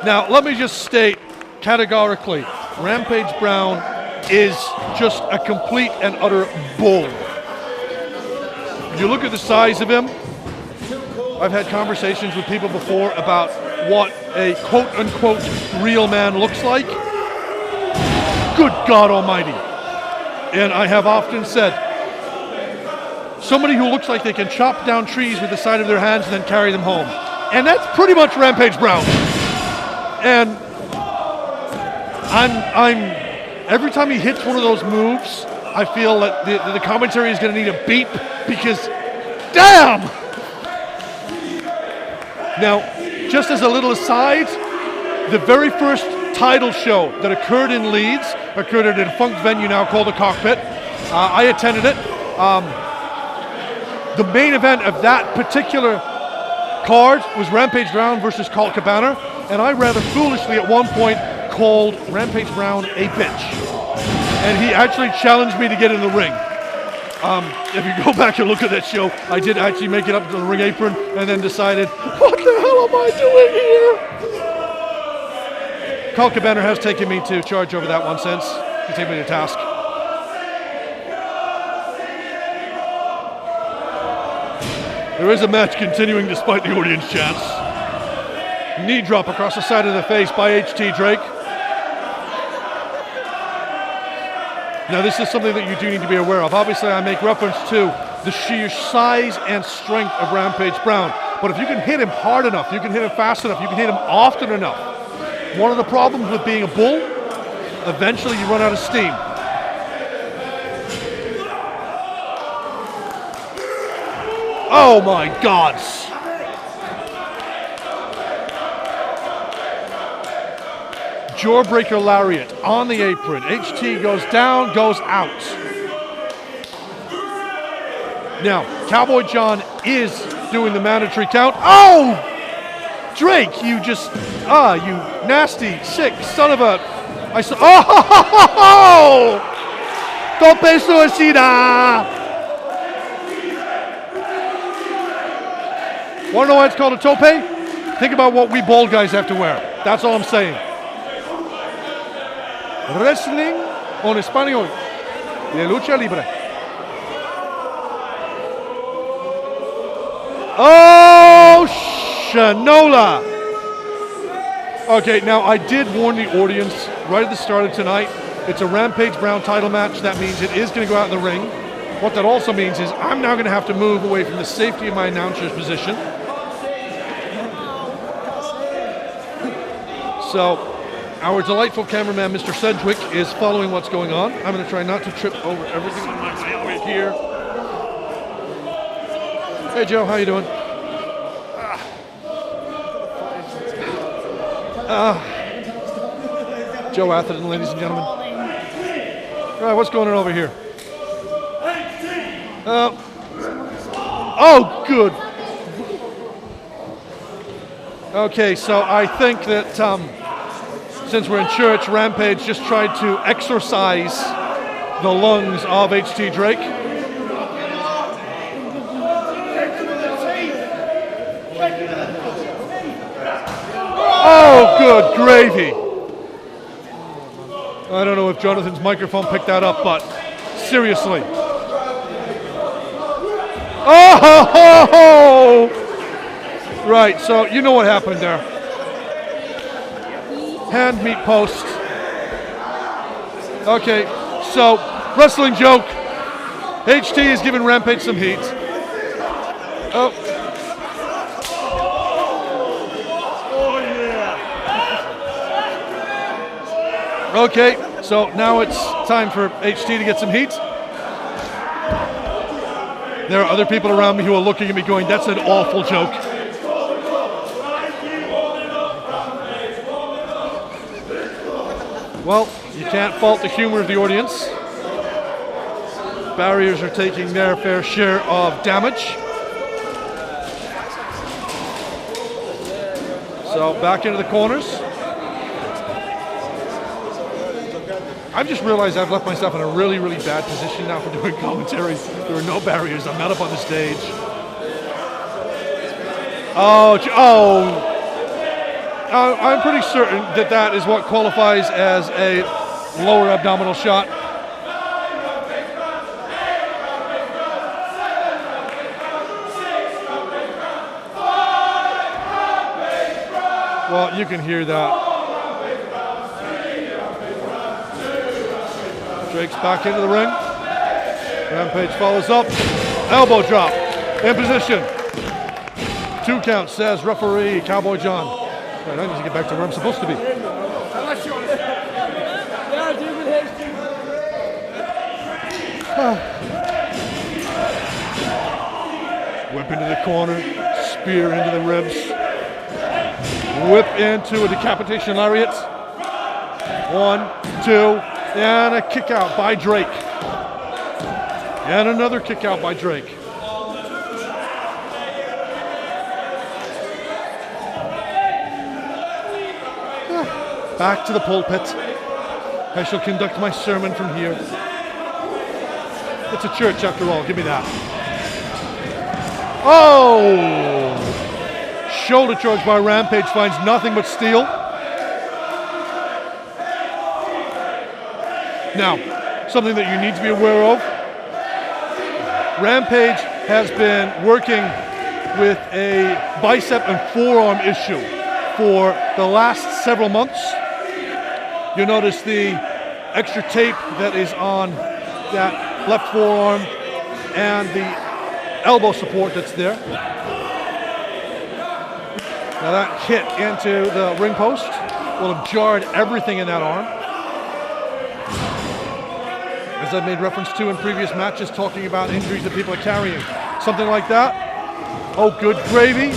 Now, let me just state categorically, Rampage Brown is just a complete and utter bull. If you look at the size of him, I've had conversations with people before about what a quote-unquote real man looks like. Good God Almighty. And I have often said, somebody who looks like they can chop down trees with the side of their hands and then carry them home. And that's pretty much Rampage Brown. And I'm every time he hits one of those moves, I feel that the commentary is going to need a beep because, damn! Now, just as a little aside, the very first title show that occurred in Leeds occurred at a defunct venue now called the Cockpit. I attended it. The main event of that particular card was Rampage Brown versus Colt Cabana, and I rather foolishly at one point called Rampage Brown a bitch. And he actually challenged me to get in the ring. If you go back and look at that show, I did actually make it up to the ring apron and then decided, what the hell am I doing here? Colt Cabana has taken me to charge over that one since. He's taken me to task. There is a match continuing despite the audience chants. Knee drop across the side of the face by HT Drake. Now this is something that you do need to be aware of. Obviously I make reference to the sheer size and strength of Rampage Brown. But if you can hit him hard enough, you can hit him fast enough, you can hit him often enough. One of the problems with being a bull, eventually you run out of steam. Oh my God. Jawbreaker lariat on the apron. HT goes down, goes out. Now, Cowboy John is doing the mandatory count. Oh! Drake, you just, you nasty, sick son of a, oh! Tope suicida! Want to know why it's called a tope? Think about what we bald guys have to wear. That's all I'm saying. Wrestling en español. De lucha libre. Oh, Shanola. Okay, now I did warn the audience right at the start of tonight. It's a Rampage Brown title match. That means it is going to go out in the ring. What that also means is I'm now going to have to move away from the safety of my announcer's position. So, our delightful cameraman, Mr. Sedgwick, is following what's going on. I'm going to try not to trip over everything in my way over here. Hey, Joe, how you doing? Joe Atherton, ladies and gentlemen. All right, what's going on over here? Oh, good. Okay, so I think that since we're in church, Rampage just tried to exorcise the lungs of HT Drake. Oh, good gravy. I don't know if Jonathan's microphone picked that up, but seriously. Oh! Right, so you know what happened there. Hand meat post, Okay, so wrestling joke. HT is giving Rampage some heat. Oh. Okay, so now it's time for HT to get some heat. There are other people around me who are looking at me going, that's an awful joke. Well, you can't fault the humor of the audience. Barriers are taking their fair share of damage. So back into the corners. I've just realized I've left myself in a really, really bad position now for doing commentary. There are no barriers. I'm not up on the stage. I'm pretty certain that that is what qualifies as a lower abdominal shot. Well, you can hear that. Drake's back into the ring. Rampage follows up. Elbow drop. In position. 2 count, says referee Cowboy John. Right, I need to get back to where I'm supposed to be. Whip into the corner. Spear into the ribs. Whip into a decapitation lariat. 1, 2. And a kick out by Drake. And another kick out by Drake. Back to the pulpit. I shall conduct my sermon from here. It's a church after all, give me that. Oh! Shoulder charge by Rampage finds nothing but steel. Now, something that you need to be aware of. Rampage has been working with a bicep and forearm issue for the last several months. You'll notice the extra tape that is on that left forearm and the elbow support that's there. Now that hit into the ring post will have jarred everything in that arm. As I've made reference to in previous matches, talking about injuries that people are carrying. Something like that. Oh, good gravy.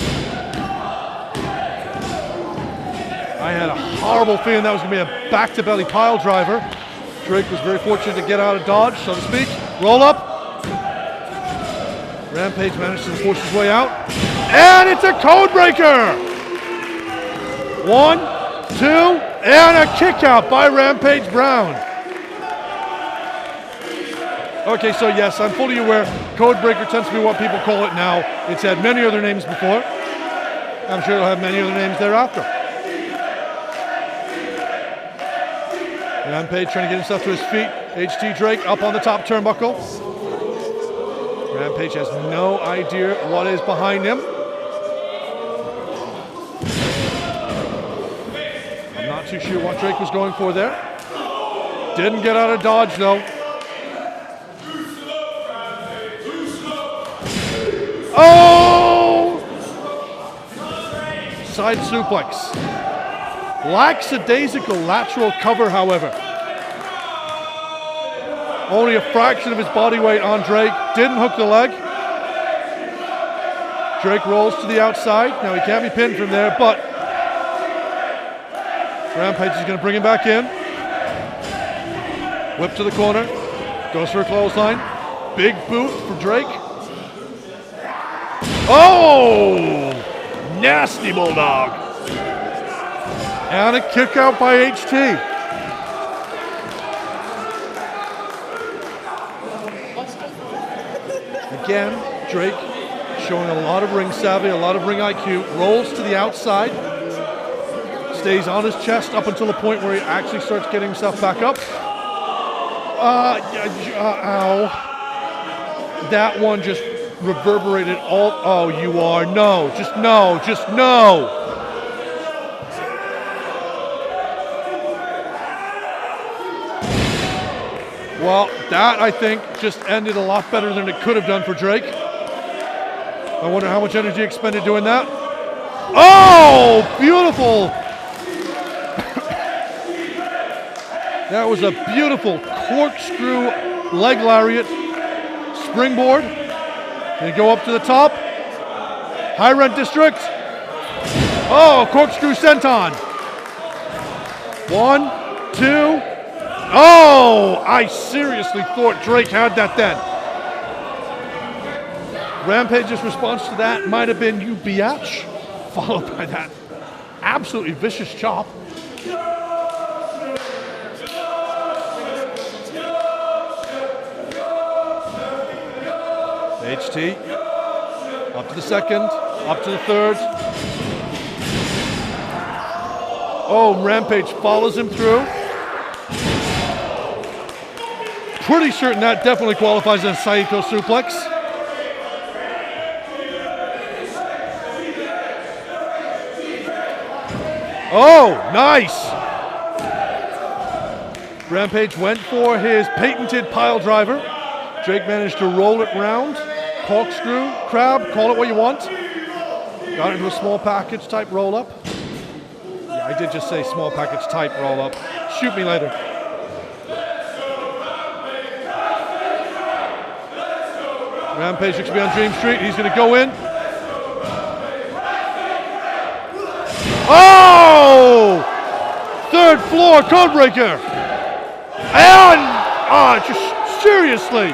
I had a horrible feeling that was going to be a back-to-belly pile driver. Drake was very fortunate to get out of dodge, so to speak. Roll up. Rampage managed to force his way out. And it's a code breaker! 1, 2, and a kick out by Rampage Brown. Okay, so yes, I'm fully aware code breaker tends to be what people call it now. It's had many other names before. I'm sure it'll have many other names thereafter. Rampage trying to get himself to his feet. HT Drake up on the top turnbuckle. Rampage has no idea what is behind him. I'm not too sure what Drake was going for there. Didn't get out of dodge though. Oh! Side suplex. Lackadaisical lateral cover, however. Only a fraction of his body weight on Drake. Didn't hook the leg. Drake rolls to the outside. Now he can't be pinned from there, but Rampage is going to bring him back in. Whip to the corner. Goes for a clothesline. Big boot for Drake. Oh! Nasty bulldog. And a kick out by HT. Again, Drake showing a lot of ring savvy, a lot of ring IQ. Rolls to the outside. Stays on his chest up until the point where he actually starts getting himself back up. Ow. That one just reverberated all. Oh, you are. No. Just no. Just no. Well, that, I think, just ended a lot better than it could have done for Drake. I wonder how much energy expended doing that. Oh, beautiful. That was a beautiful corkscrew leg lariat springboard. They go up to the top. High rent district. Oh, corkscrew senton. 1, 2. Oh, I seriously thought Drake had that then. Rampage's response to that might have been "you biatch," followed by that absolutely vicious chop. HT, up to the second, up to the third. Oh, Rampage follows him through. Pretty certain that definitely qualifies as a Saito suplex. Oh, nice! Rampage went for his patented pile driver. Drake managed to roll it round. Corkscrew, crab, call it what you want. Got into a small package type roll up. Yeah, I did just say small package type roll up. Shoot me later. Rampage looks to be on Dream Street. He's going to go in. Oh! Third floor codebreaker. And, just seriously.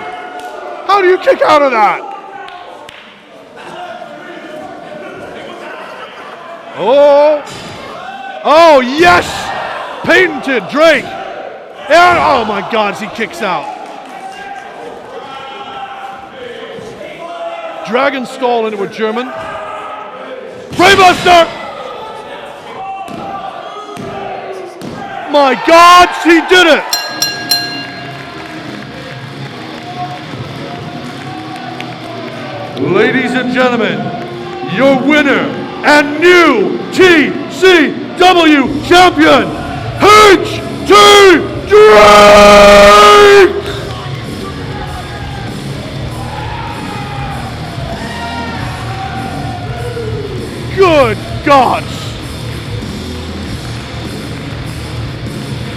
How do you kick out of that? Oh, yes! Patented Drake. And, oh my God, he kicks out. Dragon stall into a German. Brainbuster! My God, he did it! Ladies and gentlemen, your winner and new TCW champion, HT Drake! Good gods!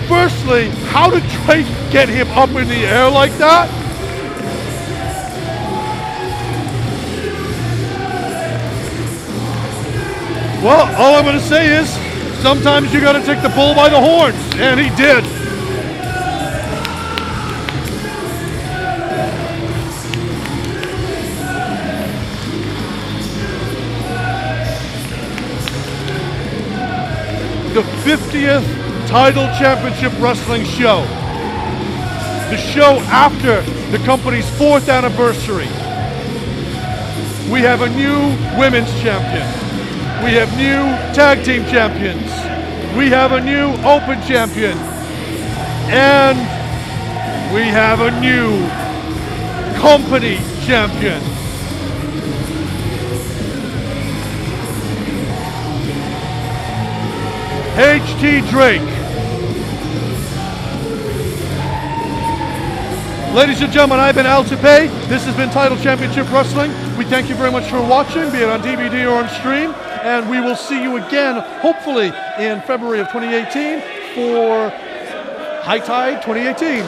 Firstly, how did Drake get him up in the air like that? Well, all I'm going to say is, sometimes you got to take the bull by the horns, and he did. The 50th Tidal Championship Wrestling show. The show after the company's 4th anniversary. We have a new women's champion. We have new tag team champions. We have a new open champion. And we have a new company champion. HT Drake. Ladies and gentlemen, I've been Al Tepe. This has been Tidal Championship Wrestling. We thank you very much for watching, be it on DVD or on stream. And we will see you again, hopefully, in February of 2018 for High Tide 2018.